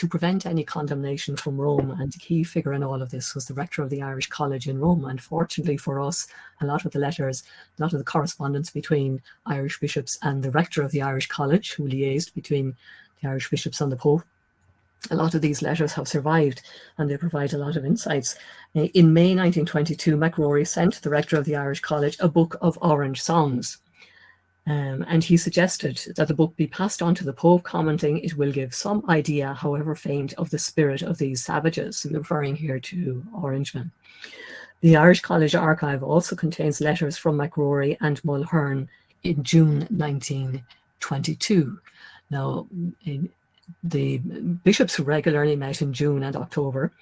prevent any condemnation from Rome, and the key figure in all of this was the rector of the Irish College in Rome. And fortunately for us, a lot of the correspondence between Irish bishops and the rector of the Irish College, who liaised between the Irish bishops and the Pope, a lot of these letters have survived, and they provide a lot of insights. In May 1922, McRory sent the rector of the Irish College a book of Orange songs. And he suggested that the book be passed on to the Pope, commenting, "It will give some idea, however faint, of the spirit of these savages," referring here to Orangemen. The Irish College archive also contains letters from McRory and Mulhern in June 1922. Now, the bishops regularly met in June and October.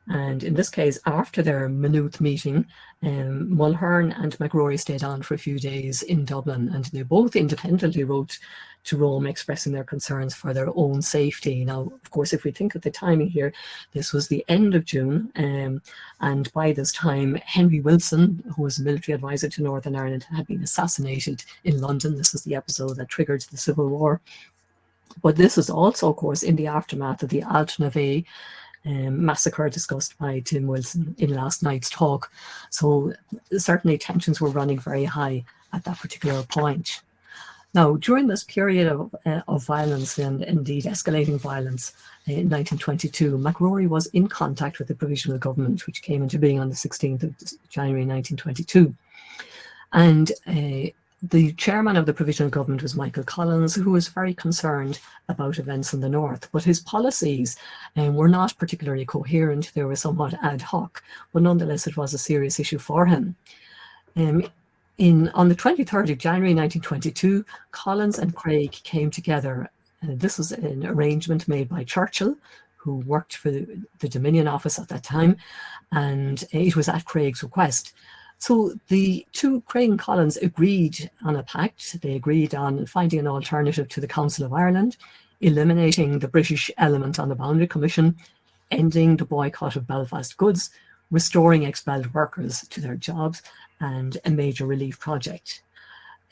And in this case, after their Maynooth meeting, Mulhern and McRory stayed on for a few days in Dublin, and they both independently wrote to Rome expressing their concerns for their own safety. Now, of course, if we think of the timing here, this was the end of June, and by this time, Henry Wilson, who was a military advisor to Northern Ireland, had been assassinated in London. This was the episode that triggered the Civil War. But this is also, of course, in the aftermath of the Altnavay massacre discussed by Tim Wilson in last night's talk. So certainly tensions were running very high at that particular point. Now, during this period of violence, and indeed escalating violence in 1922, McRory was in contact with the provisional government, which came into being on the 16th of January 1922. And the chairman of the provisional government was Michael Collins, who was very concerned about events in the north. But his policies were not particularly coherent. They were somewhat ad hoc, but nonetheless it was a serious issue for him. On the 23rd of January 1922, Collins and Craig came together. This was an arrangement made by Churchill, who worked for the Dominion office at that time, and it was at Craig's request. So the two, Craig and Collins, agreed on a pact. They agreed on finding an alternative to the Council of Ireland, eliminating the British element on the Boundary Commission, ending the boycott of Belfast goods, restoring expelled workers to their jobs, and a major relief project.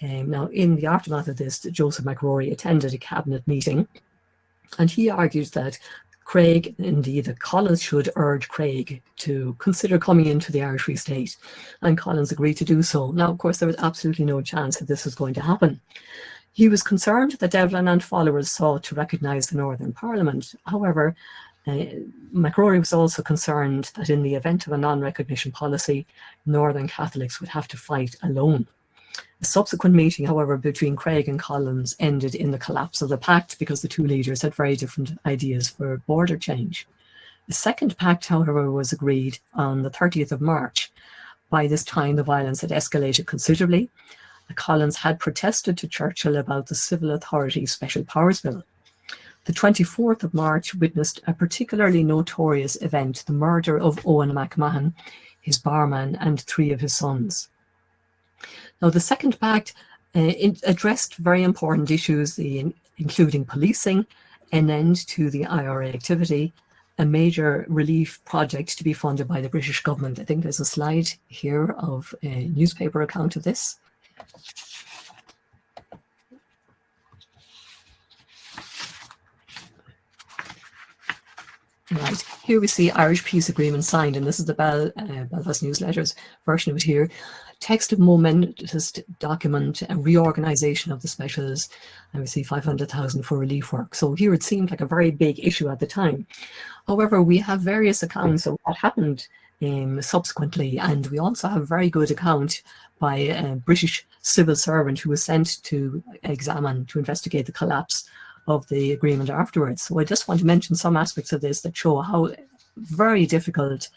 Now, in the aftermath of this, Joseph McRory attended a cabinet meeting, and he argued that Craig, indeed, that Collins should urge Craig to consider coming into the Irish Free State, and Collins agreed to do so. Now, of course, there was absolutely no chance that this was going to happen. He was concerned that Devlin and followers sought to recognise the Northern Parliament. However, McRory was also concerned that in the event of a non-recognition policy, Northern Catholics would have to fight alone. A subsequent meeting, however, between Craig and Collins ended in the collapse of the pact because the two leaders had very different ideas for border change. The second pact, however, was agreed on the 30th of March. By this time, the violence had escalated considerably. Collins had protested to Churchill about the Civil Authority Special Powers Bill. The 24th of March witnessed a particularly notorious event, the murder of Owen McMahon, his barman, and 3 of his sons. Now, the second pact addressed very important issues, including policing, an end to the IRA activity, a major relief project to be funded by the British government. I think there's a slide here of a newspaper account of this. Right, here we see Irish peace agreement signed, and this is the Belfast Newsletter's version of it here. Text of momentous document, a reorganisation of the specials, and we see 500,000 for relief work. So here it seemed like a very big issue at the time. However, we have various accounts of what happened subsequently, and we also have a very good account by a British civil servant who was sent to investigate the collapse of the agreement afterwards. So I just want to mention some aspects of this that show how very difficult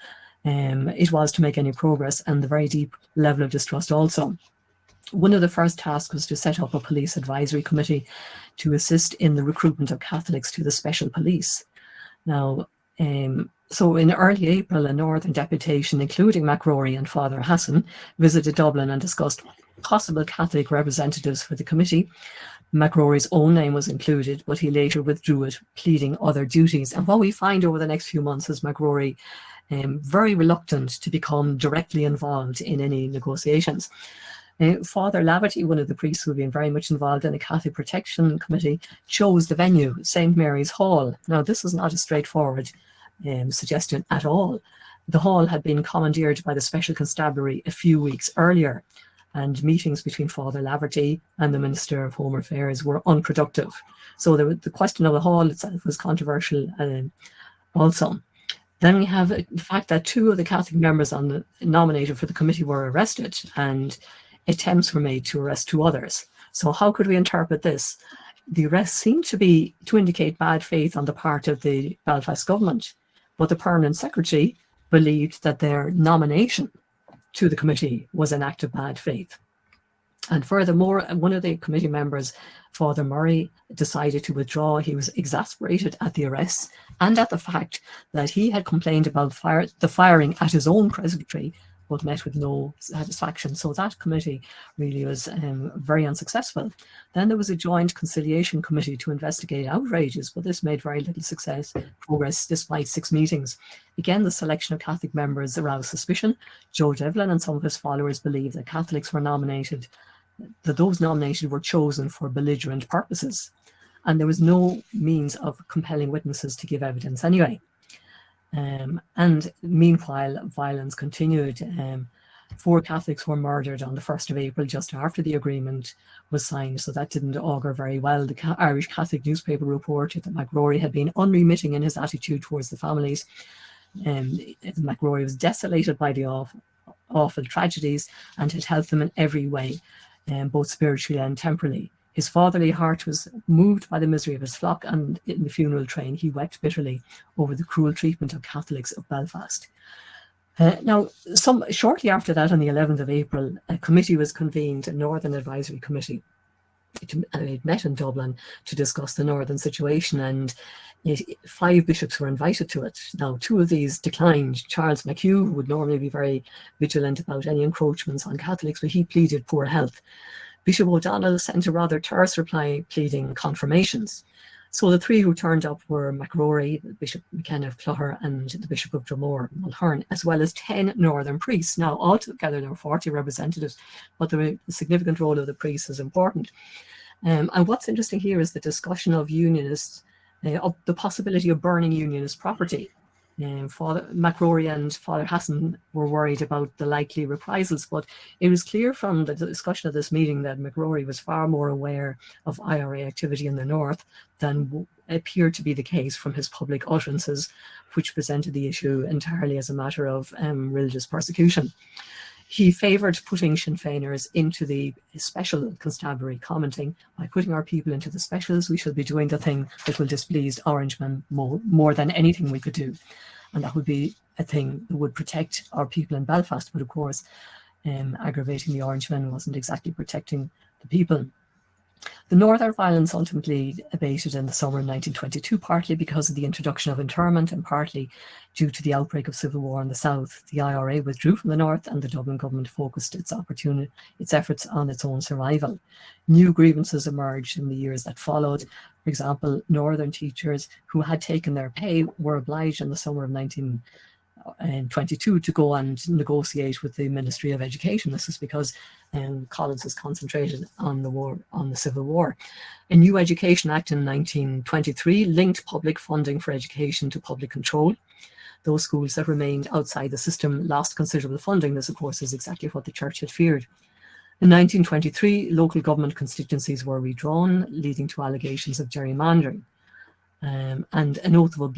it was to make any progress, and the very deep level of distrust also. One of the first tasks was to set up a police advisory committee to assist in the recruitment of Catholics to the special police. Now, so in early April, a northern deputation, including MacRory and Father Hassan, visited Dublin and discussed possible Catholic representatives for the committee. MacRory's own name was included, but he later withdrew it, pleading other duties. And what we find over the next few months is MacRory very reluctant to become directly involved in any negotiations. Father Laverty, one of the priests who had been very much involved in the Catholic Protection Committee, chose the venue, St. Mary's Hall. Now, this is not a straightforward suggestion at all. The hall had been commandeered by the Special Constabulary a few weeks earlier, and meetings between Father Laverty and the Minister of Home Affairs were unproductive. So the question of the hall itself was controversial also. Then we have the fact that 2 of the Catholic members nominated for the committee were arrested, and attempts were made to arrest 2 others. So how could we interpret this? The arrests seemed to indicate bad faith on the part of the Belfast government, but the permanent secretary believed that their nomination to the committee was an act of bad faith. And furthermore, one of the committee members, Father Murray, decided to withdraw. He was exasperated at the arrests and at the fact that he had complained about the firing at his own presbytery, but met with no satisfaction. So that committee really was very unsuccessful. Then there was a joint conciliation committee to investigate outrages, but this made very little progress despite 6 meetings. Again, the selection of Catholic members aroused suspicion. Joe Devlin and some of his followers believed that Catholics were nominated, that those nominated were chosen for belligerent purposes, and there was no means of compelling witnesses to give evidence anyway. And meanwhile, violence continued. 4 Catholics were murdered on the 1st of April, just after the agreement was signed, so that didn't augur very well. The Irish Catholic newspaper reported that MacRory had been unremitting in his attitude towards the families. MacRory was desolated by the awful tragedies and had helped them in every way, both spiritually and temporally. His fatherly heart was moved by the misery of his flock, and in the funeral train he wept bitterly over the cruel treatment of Catholics of Belfast. Now, shortly after that, on the 11th of April, a committee was convened, a Northern Advisory Committee. It met in Dublin to discuss the Northern situation, and 5 bishops were invited to it. Now, 2 of these declined. Charles McHugh, who would normally be very vigilant about any encroachments on Catholics, but he pleaded poor health. Bishop O'Donnell sent a rather terse reply pleading confirmations. So the 3 who turned up were MacRory, Bishop McKenna of Clogher, and the Bishop of Dromore, Mulhern, as well as 10 northern priests. Now, altogether there were 40 representatives, but the significant role of the priests is important. And what's interesting here is the discussion of unionists, of the possibility of burning unionist property. Father MacRory and Father Hassan were worried about the likely reprisals, but it was clear from the discussion of this meeting that MacRory was far more aware of IRA activity in the north than appeared to be the case from his public utterances, which presented the issue entirely as a matter of religious persecution. He favoured putting Sinn Féiners into the special constabulary, commenting, by putting our people into the specials, we shall be doing the thing that will displease Orangemen more than anything we could do. And that would be a thing that would protect our people in Belfast. But of course, aggravating the Orangemen wasn't exactly protecting the people. The Northern violence ultimately abated in the summer of 1922, partly because of the introduction of internment and partly due to the outbreak of civil war in the south. The IRA withdrew from the north and the Dublin government focused its efforts on its own survival. New grievances emerged in the years that followed. For example, Northern teachers who had taken their pay were obliged in the summer of 1922 to go and negotiate with the Ministry of Education. This is because Collins was concentrated on the Civil War. A new Education Act in 1923 linked public funding for education to public control. Those schools that remained outside the system lost considerable funding. This, of course, is exactly what the Church had feared. In 1923, local government constituencies were redrawn, leading to allegations of gerrymandering. And an oath of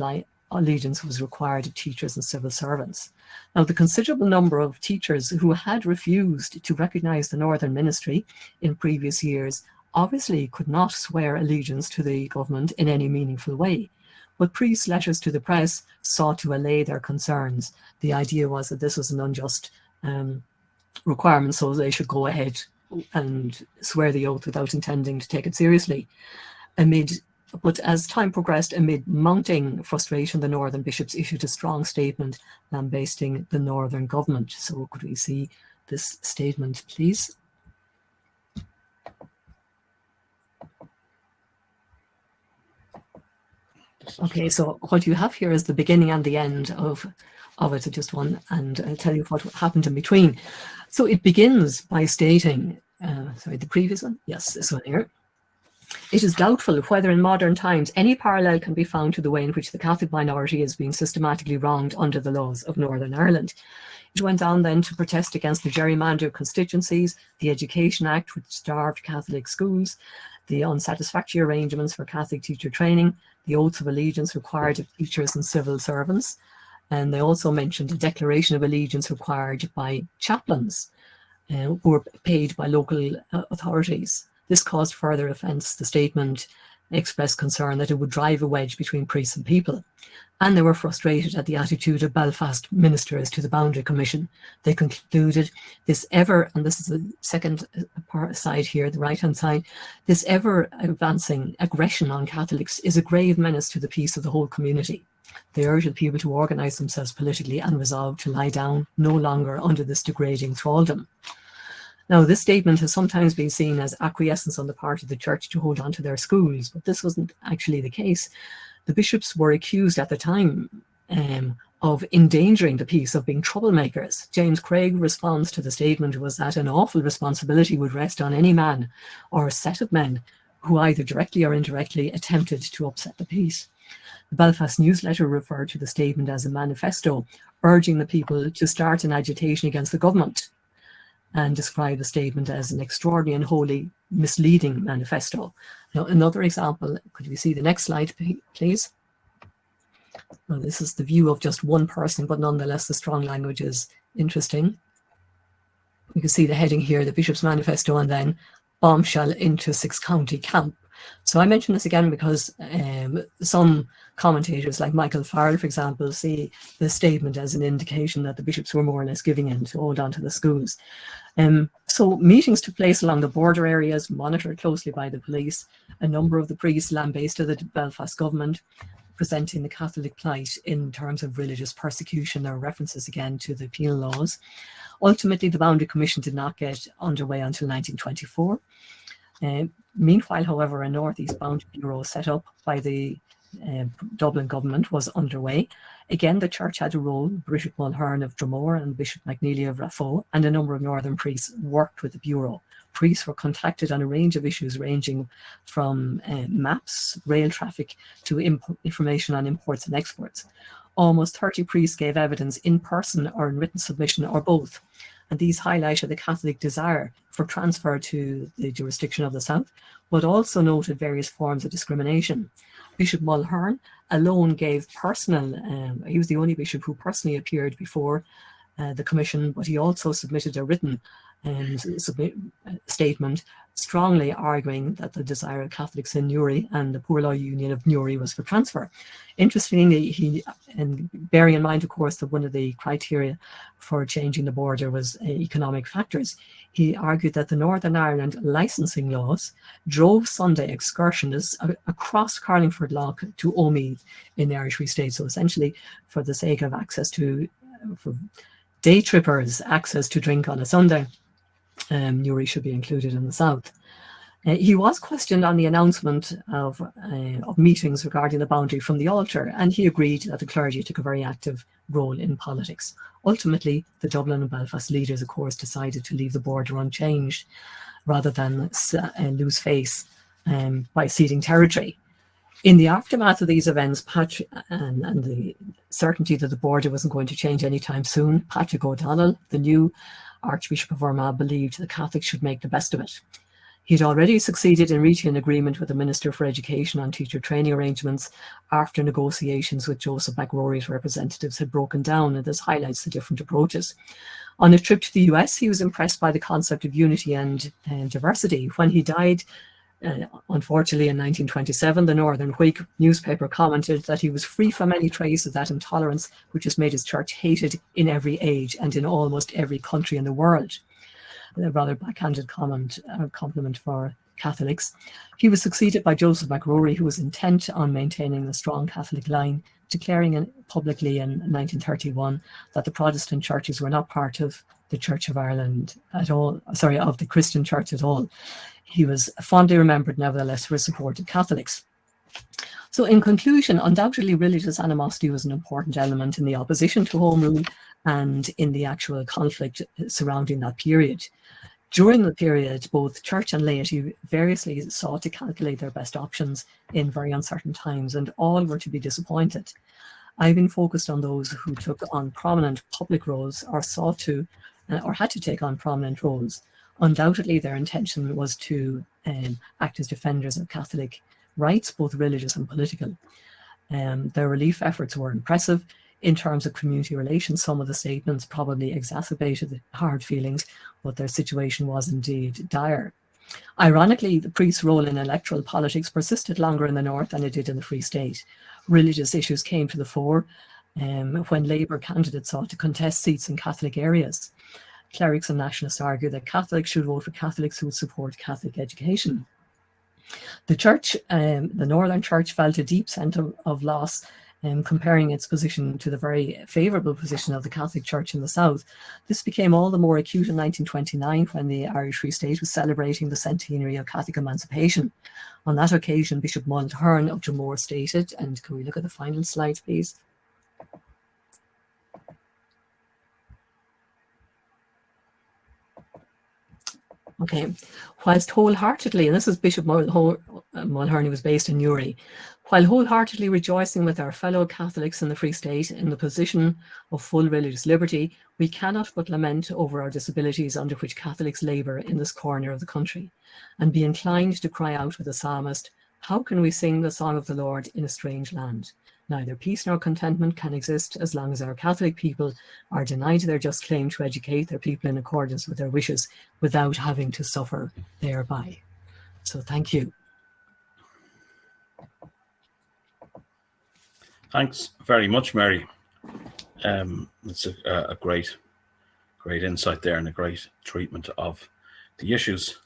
allegiance was required of teachers and civil servants. Now, the considerable number of teachers who had refused to recognise the Northern Ministry in previous years obviously could not swear allegiance to the government in any meaningful way. But priests' letters to the press sought to allay their concerns. The idea was that this was an unjust requirement, so they should go ahead and swear the oath without intending to take it seriously. But as time progressed, amid mounting frustration, the Northern bishops issued a strong statement lambasting the Northern government. So could we see this statement, please? Okay, so what you have here is the beginning and the end of it, just one, and I'll tell you what happened in between. So it begins by stating, sorry, the previous one? Yes, this one here. It is doubtful whether in modern times any parallel can be found to the way in which the Catholic minority is being systematically wronged under the laws of Northern Ireland. It went on then to protest against the gerrymandered constituencies, the Education Act, which starved Catholic schools, the unsatisfactory arrangements for Catholic teacher training, the oaths of allegiance required of teachers and civil servants. And they also mentioned a declaration of allegiance required by chaplains who were paid by local authorities. This caused further offence. The statement expressed concern that it would drive a wedge between priests and people. And they were frustrated at the attitude of Belfast ministers to the Boundary Commission. They concluded this ever, and this is the second side here, the right-hand side, this ever advancing aggression on Catholics is a grave menace to the peace of the whole community. They urged the people to organise themselves politically and resolved to lie down no longer under this degrading thraldom. Now, this statement has sometimes been seen as acquiescence on the part of the Church to hold on to their schools, but this wasn't actually the case. The bishops were accused at the time of endangering the peace, of being troublemakers. James Craig's response to the statement was that an awful responsibility would rest on any man or a set of men who either directly or indirectly attempted to upset the peace. The Belfast newsletter referred to the statement as a manifesto, urging the people to start an agitation against the government, and describe the statement as an extraordinary and wholly misleading manifesto. Now, another example, could we see the next slide, please? Now, this is the view of just one person, but nonetheless, the strong language is interesting. You can see the heading here, the Bishop's Manifesto, and then bombshell into six-county camp. So I mention this again because some commentators like Michael Farrell, for example, see the statement as an indication that the bishops were more or less giving in to hold on to the schools. So meetings took place along the border areas, monitored closely by the police. A number of the priests lambasted the Belfast government, presenting the Catholic plight in terms of religious persecution. There are references again to the penal laws. Ultimately, the Boundary Commission did not get underway until 1924. Meanwhile, however, a North East Boundary Bureau set up by the Dublin government was underway. Again, the Church had a role. Bishop Mulhern of Dromore and Bishop McNeely of Raphoe and a number of Northern priests worked with the Bureau. Priests were contacted on a range of issues ranging from maps, rail traffic, to information on imports and exports. Almost 30 priests gave evidence in person or in written submission or both. And these highlighted the Catholic desire for transfer to the jurisdiction of the South, but also noted various forms of discrimination. Bishop Mulhern alone gave personal, he was the only bishop who personally appeared before the commission, but he also submitted a written statement strongly arguing that the desire of Catholics in Newry and the Poor Law Union of Newry was for transfer. Interestingly, and bearing in mind, of course, that one of the criteria for changing the border was economic factors, he argued that the Northern Ireland licensing laws drove Sunday excursionists across Carlingford Lough to Omeath in the Irish Free State. So essentially, for the sake of access to, for day trippers, access to drink on a Sunday, Newry should be included in the south. He was questioned on the announcement of meetings regarding the boundary from the altar, and he agreed that the clergy took a very active role in politics. Ultimately, the Dublin and Belfast leaders, of course, decided to leave the border unchanged rather than lose face by ceding territory. In the aftermath of these events, and the certainty that the border wasn't going to change anytime soon, Patrick O'Donnell, the new Archbishop of Armagh, believed the Catholics should make the best of it. He'd already succeeded in reaching an agreement with the Minister for Education on teacher training arrangements after negotiations with Joseph McRory's representatives had broken down, and this highlights the different approaches. On a trip to the US, he was impressed by the concept of unity and diversity. When he died, unfortunately in 1927, the Northern Whig newspaper commented that he was free from any trace of that intolerance which has made his church hated in every age and in almost every country in the world. A rather backhanded compliment for Catholics. He was succeeded by Joseph McRory, who was intent on maintaining a strong Catholic line, declaring publicly in 1931 that the Protestant churches were not part of the Church of Ireland at all, of the Christian Church at all. He was fondly remembered, nevertheless, for his support of Catholics. So in conclusion, undoubtedly religious animosity was an important element in the opposition to Home Rule and in the actual conflict surrounding that period. During the period, both church and laity variously sought to calculate their best options in very uncertain times, and all were to be disappointed. I've been focused on those who took on prominent public roles or sought to, or had to take on prominent roles. Undoubtedly, their intention was to act as defenders of Catholic rights, both religious and political. Their relief efforts were impressive. In terms of community relations, some of the statements probably exacerbated the hard feelings, but their situation was indeed dire. Ironically, the priest's role in electoral politics persisted longer in the North than it did in the Free State. Religious issues came to the fore when Labour candidates sought to contest seats in Catholic areas. Clerics and nationalists argued that Catholics should vote for Catholics who would support Catholic education. The Church, the Northern Church, felt a deep sense of loss, comparing its position to the very favourable position of the Catholic Church in the South. This became all the more acute in 1929 when the Irish Free State was celebrating the centenary of Catholic emancipation. On that occasion, Bishop Mulhern of Dromore stated, and can we look at the final slide, please? Okay, whilst wholeheartedly, and this is Bishop Mulhern, who was based in Newry, while wholeheartedly rejoicing with our fellow Catholics in the Free State in the position of full religious liberty, we cannot but lament over our disabilities under which Catholics labour in this corner of the country, and be inclined to cry out with the psalmist, how can we sing the song of the Lord in a strange land? Neither peace nor contentment can exist as long as our Catholic people are denied their just claim to educate their people in accordance with their wishes without having to suffer thereby. So thank you. Thanks very much, Mary. It's a great insight there and a great treatment of the issues.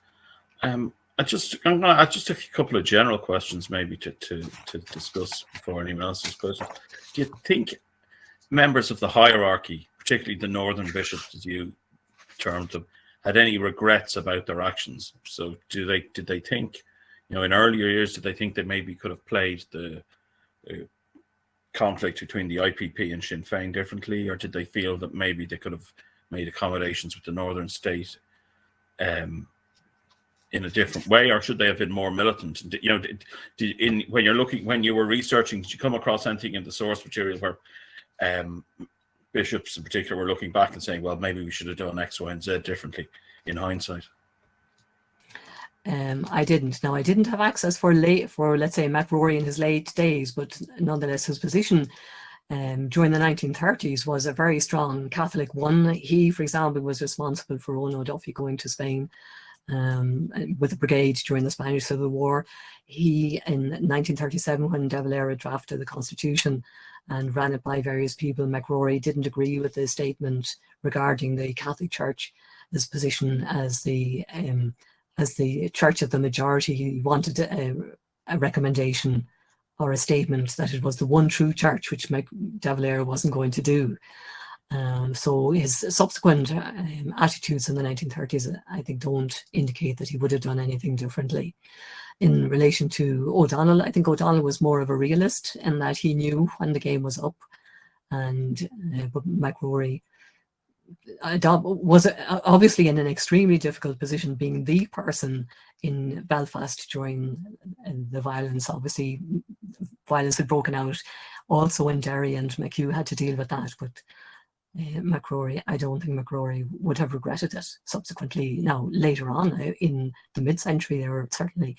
Just a couple of general questions maybe to discuss before anyone else has questions. Do you think members of the hierarchy, particularly the northern bishops, as you termed them, had any regrets about their actions? So did they think, in earlier years, did they think they maybe could have played the conflict between the IPP and Sinn Féin differently, or did they feel that maybe they could have made accommodations with the northern state in a different way, or should they have been more militant? When you were researching, did you come across anything in the source material where bishops in particular were looking back and saying, well, maybe we should have done X, Y, and Z differently in hindsight? I didn't. Now, I didn't have access for let's say, McRory in his late days, but nonetheless, his position during the 1930s was a very strong Catholic one. He, for example, was responsible for Owen O'Duffy going to Spain with the brigade during the Spanish Civil War. He, in 1937, when De Valera drafted the Constitution and ran it by various people, McRory didn't agree with the statement regarding the Catholic Church's position as the church of the majority. He wanted a recommendation or a statement that it was the one true church, which De Valera wasn't going to do. So his subsequent attitudes in the 1930s, I think, don't indicate that he would have done anything differently. In relation to O'Donnell, I think O'Donnell was more of a realist in that he knew when the game was up, and but McRory was obviously in an extremely difficult position, being the person in Belfast during the violence. Obviously, violence had broken out also in Derry, and McHugh had to deal with that. But McRory, I don't think McRory would have regretted it subsequently. Now, later on in the mid-century, there were certainly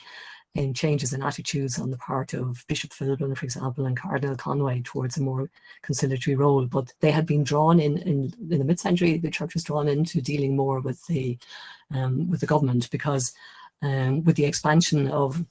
changes in attitudes on the part of Bishop Philbin, for example, and Cardinal Conway towards a more conciliatory role. But they had been drawn in the mid-century. The church was drawn into dealing more with the government, because with the expansion of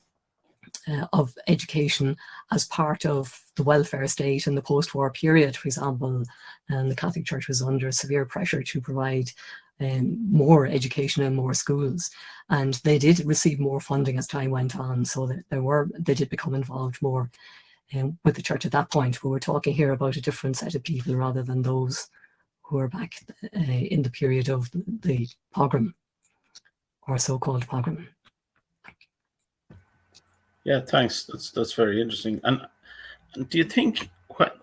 education as part of the welfare state in the post-war period, for example, the Catholic Church was under severe pressure to provide more education and more schools, and they did receive more funding as time went on, so that they did become involved more with the church at that point. But we're talking here about a different set of people rather than those who are back in the period of the pogrom, or so-called pogrom. Yeah, thanks. That's very interesting. And do you think,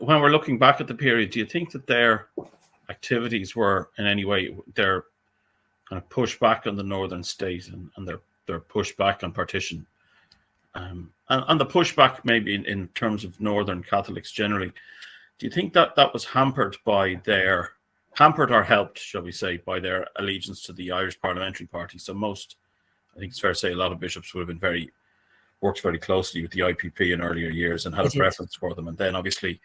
when we're looking back at the period, do you think that their activities were in any way their kind of push back on the northern state and their push back on partition, and the pushback maybe in terms of northern Catholics generally? Do you think that was hampered or helped, shall we say, by their allegiance to the Irish Parliamentary Party? So I think it's fair to say, a lot of bishops would have been worked very closely with the IPP in earlier years and had a preference for them. And then obviously,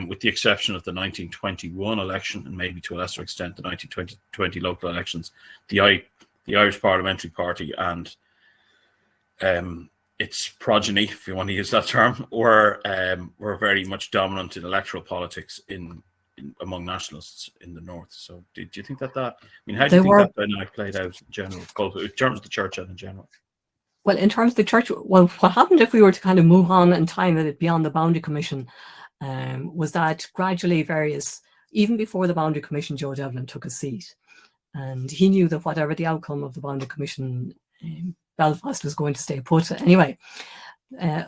with the exception of the 1921 election, and maybe to a lesser extent the 1920 local elections, the Irish Parliamentary Party and its progeny, if you want to use that term, were very much dominant in electoral politics among nationalists in the north. So do you think that I mean, how do you think that dynamic played out in general, both in terms of the church and in general? Well, in terms of the church, what happened, if we were to kind of move on in time with it beyond the Boundary Commission, was that gradually even before the Boundary Commission, Joe Devlin took a seat, and he knew that whatever the outcome of the Boundary Commission, Belfast was going to stay put anyway.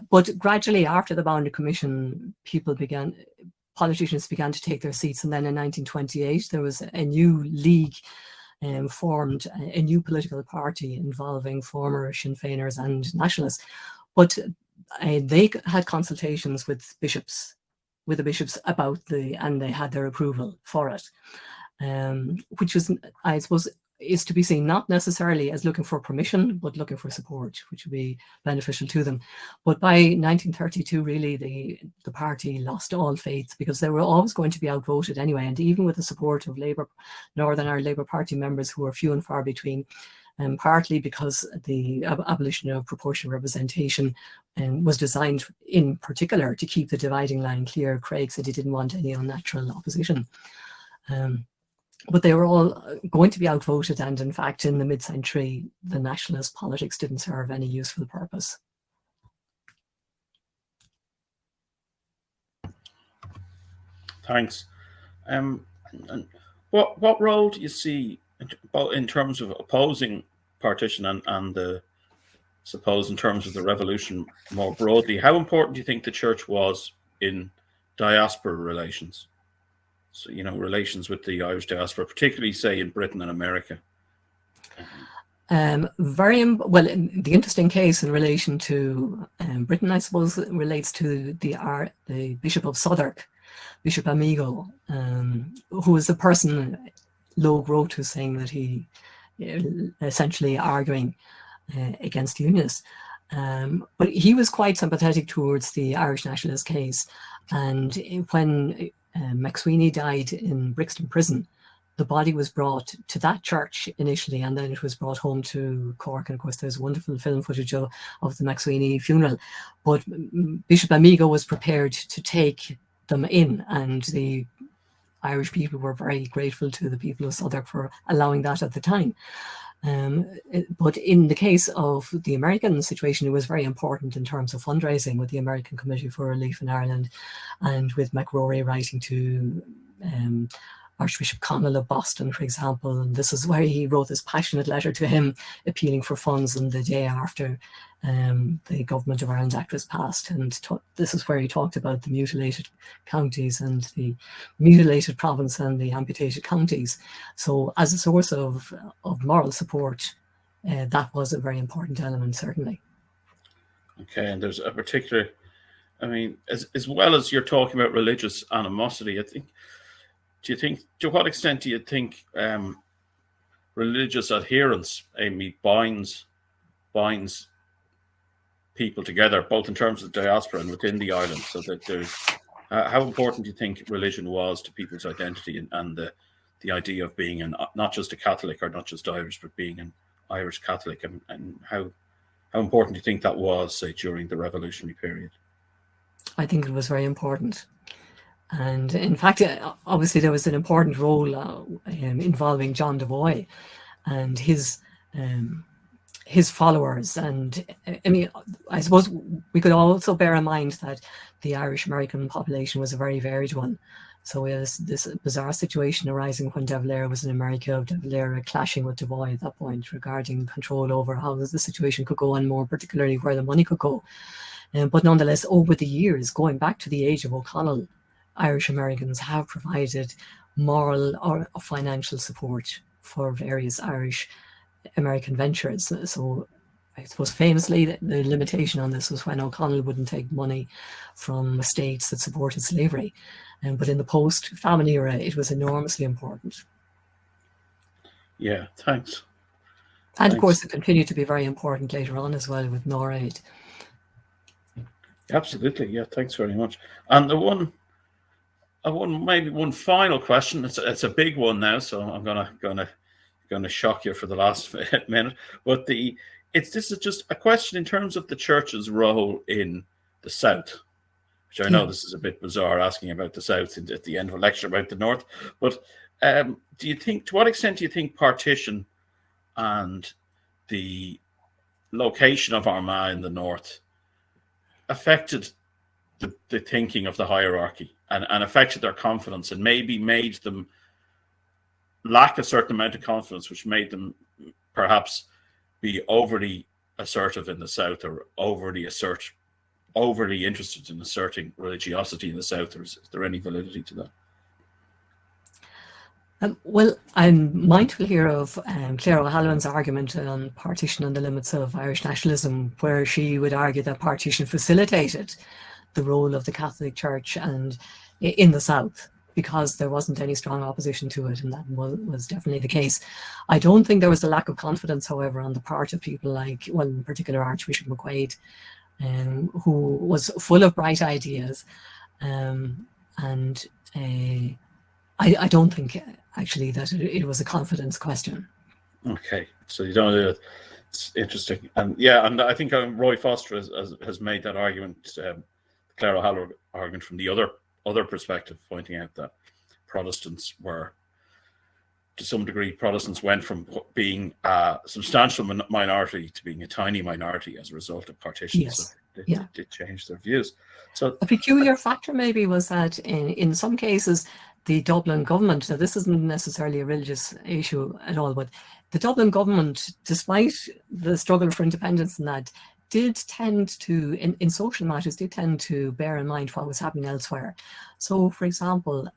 But gradually after the Boundary Commission, politicians began to take their seats, and then in 1928 there was a new league formed, a new political party involving former Sinn Féiners and nationalists. But they had consultations with the bishops and they had their approval for it, which was, I suppose, is to be seen not necessarily as looking for permission, but looking for support, which would be beneficial to them. But by 1932, really, the party lost all faith, because they were always going to be outvoted anyway. And even with the support of Northern Ireland Labour Party members, who were few and far between, partly because the abolition of proportional representation was designed in particular to keep the dividing line clear. Craig said he didn't want any unnatural opposition. But they were all going to be outvoted, and in fact, in the mid-century, the nationalist politics didn't serve any useful purpose. Thanks. And what role do you see in terms of opposing partition and suppose in terms of the revolution more broadly? How important do you think the church was in diaspora relations? So, relations with the Irish diaspora, particularly, say, in Britain and America. Well, the interesting case in relation to Britain, I suppose, relates to the Bishop of Southwark, Bishop Amigo, who was the person Logue wrote to, saying that he essentially arguing against the Unionists. But he was quite sympathetic towards the Irish nationalist case. And when McSweeney died in Brixton Prison, the body was brought to that church initially, and then it was brought home to Cork. And of course, there's wonderful film footage of the McSweeney funeral. But Bishop Amigo was prepared to take them in, and the Irish people were very grateful to the people of Southwark for allowing that at the time. But in the case of the American situation, it was very important in terms of fundraising with the American Committee for Relief in Ireland, and with McRory writing to Archbishop Connell of Boston, for example. And this is where he wrote this passionate letter to him appealing for funds on the day after the Government of Ireland Act was passed. And this is where he talked about the mutilated counties and the mutilated province and the amputated counties. So as a source of moral support, that was a very important element, certainly. Okay, and there's a particular, I mean, as well as you're talking about religious animosity, I think, to what extent do you think religious adherence, Amy, binds people together, both in terms of diaspora and within the island, so that there's how important do you think religion was to people's identity and the idea of being not just a Catholic or not just Irish, but being an Irish Catholic, and how important do you think that was, say, during the revolutionary period? I think it was very important. And in fact, obviously there was an important role involving John Devoy and his followers. And I mean, I suppose we could also bear in mind that the Irish American population was a very varied one. So it was this bizarre situation arising when De Valera was in America, of De Valera clashing with Devoy at that point regarding control over how the situation could go, and more particularly where the money could go. But nonetheless, over the years, going back to the age of O'Connell, Irish Americans have provided moral or financial support for various Irish American ventures. So I suppose famously the limitation on this was when O'Connell wouldn't take money from states that supported slavery. But in the post-famine era, it was enormously important. Yeah, thanks. And of course, it continued to be very important later on as well with NORAID. Absolutely, yeah, thanks very much. And maybe one final question. It's a big one now, so I'm gonna shock you for the last minute. But this is just a question in terms of the church's role in the South, which I know this is a bit bizarre asking about the South at the end of a lecture about the North. But do you think, to what extent do you think partition and the location of Armagh in the North affected the thinking of the hierarchy and affected their confidence, and maybe made them lack a certain amount of confidence, which made them perhaps be overly assertive in the South, or overly interested in asserting religiosity in the South? Or is there any validity to that? Well, I'm mindful here of Claire O'Halloran's argument on partition and the limits of Irish nationalism, where she would argue that partition facilitated the role of the Catholic Church and in the South, because there wasn't any strong opposition to it, and that was definitely the case. I don't think there was a lack of confidence, however, on the part of people like, well, in particular Archbishop McQuaid, who was full of bright ideas, and I don't think actually that it was a confidence question. Okay, so you don't do it. It's interesting, and I think Roy Foster has made that argument, Claire O'Halloran argument from the other perspective, pointing out that Protestants were, to some degree, Protestants went from being a substantial minority to being a tiny minority as a result of partition. Yes. So they did change their views. So a peculiar factor maybe was that in some cases, the Dublin government, now this isn't necessarily a religious issue at all, but the Dublin government, despite the struggle for independence and that, did tend to, in social matters, did tend to bear in mind what was happening elsewhere. So, for example,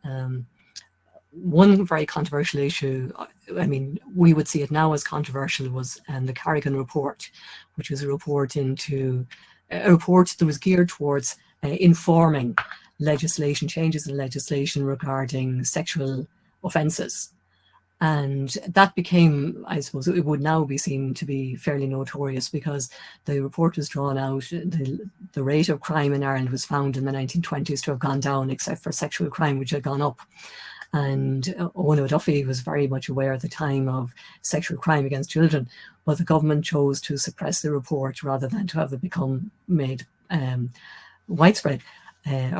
one very controversial issue, I mean, we would see it now as controversial, was the Carrigan Report, which was a report that was geared towards informing changes in legislation regarding sexual offences. And that became, I suppose, it would now be seen to be fairly notorious, because the report was drawn out. The rate of crime in Ireland was found in the 1920s to have gone down, except for sexual crime, which had gone up. And Owen O'Duffy was very much aware at the time of sexual crime against children, but the government chose to suppress the report rather than to have it become made widespread. It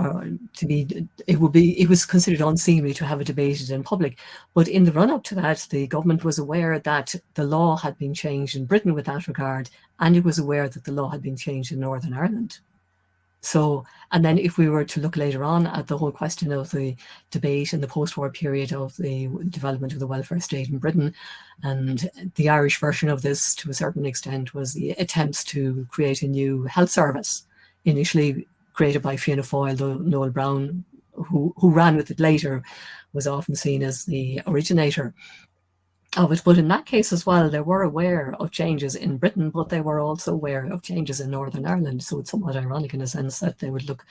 was considered unseemly to have it debated in public. But in the run-up to that, the government was aware that the law had been changed in Britain with that regard, and it was aware that the law had been changed in Northern Ireland. So, and then if we were to look later on at the whole question of the debate in the post-war period of the development of the welfare state in Britain, and the Irish version of this to a certain extent was the attempts to create a new health service, initially created by Fianna Fáil, though Noel Brown, who ran with it later, was often seen as the originator of it. But in that case as well, they were aware of changes in Britain, but they were also aware of changes in Northern Ireland. So it's somewhat ironic in a sense that they would look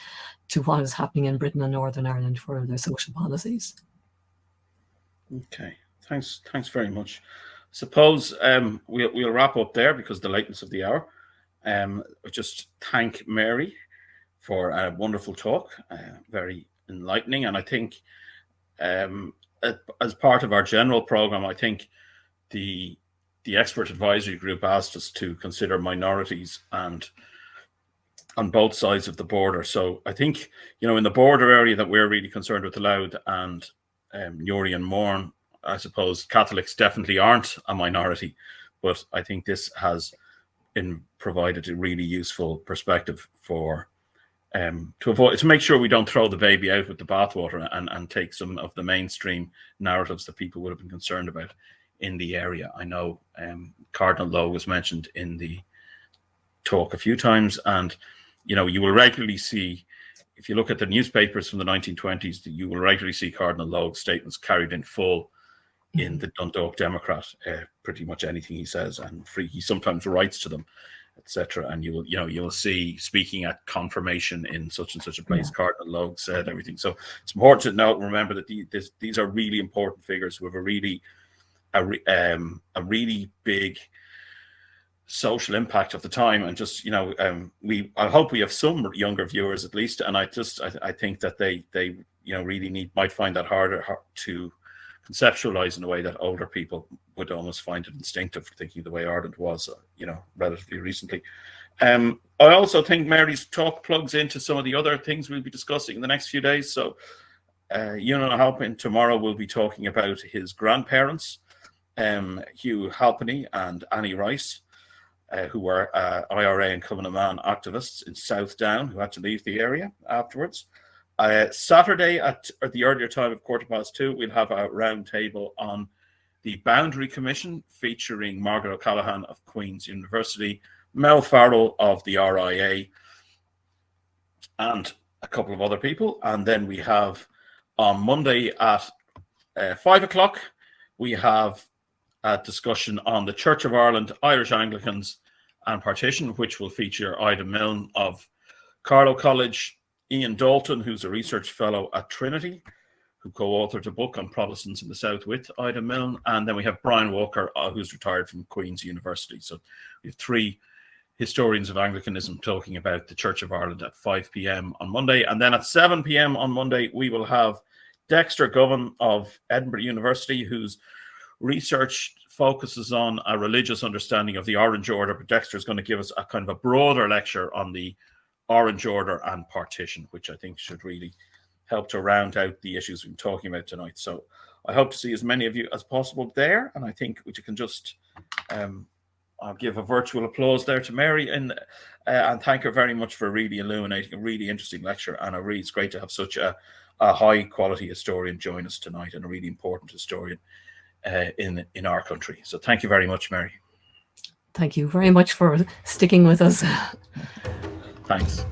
to what is happening in Britain and Northern Ireland for their social policies. Okay, thanks very much. Suppose we'll wrap up there because of the lateness of the hour. Just thank Mary for a wonderful talk, very enlightening. And I think as part of our general program, I think the expert advisory group asked us to consider minorities and on both sides of the border. So I think, in the border area that we're really concerned with, Louth and Newry and Mourne, I suppose Catholics definitely aren't a minority, but I think this has provided a really useful perspective for to make sure we don't throw the baby out with the bathwater and take some of the mainstream narratives that people would have been concerned about in the area. I know Cardinal Lowe was mentioned in the talk a few times, and you will regularly see, if you look at the newspapers from the 1920s, you will regularly see Cardinal Lowe's statements carried in full in the Dundalk Democrat. Pretty much anything he says, and he sometimes writes to them, etc. And you'll see, speaking at confirmation in such and such a place, Cardinal Lowe said everything. So it's important to note and remember that these are really important figures who have a really big social impact of the time. And just I hope we have some younger viewers at least, and I think that they really might find that harder to conceptualize in a way that older people would almost find it instinctive, thinking the way Ireland was, relatively recently. I also think Mary's talk plugs into some of the other things we'll be discussing in the next few days. So, Halpin tomorrow we'll be talking about his grandparents, Hugh Halpenny and Annie Rice, who were IRA and Covenant Man activists in South Down, who had to leave the area afterwards. Saturday at the earlier time of 2:15, we'll have a round table on the Boundary Commission featuring Margaret O'Callaghan of Queen's University, Mel Farrell of the RIA, and a couple of other people. And then we have on Monday at 5 o'clock, we have a discussion on the Church of Ireland, Irish Anglicans and partition, which will feature Ida Milne of Carlow College, Ian Dalton, who's a research fellow at Trinity, who co-authored a book on Protestants in the South with Ida Milne. And then we have Brian Walker, who's retired from Queen's University. So we have three historians of Anglicanism talking about the Church of Ireland at 5 p.m. on Monday. And then at 7 p.m. on Monday, we will have Dexter Govan of Edinburgh University, whose research focuses on a religious understanding of the Orange Order. But Dexter is going to give us a kind of a broader lecture on the Orange Order and partition, which I think should really help to round out the issues we've been talking about tonight. So I hope to see as many of you as possible there. And I think we can just, I'll give a virtual applause there to Mary and thank her very much for really illuminating a really interesting lecture. And it's great to have such a high quality historian join us tonight, and a really important historian in our country. So thank you very much, Mary. Thank you very much for sticking with us. Thanks.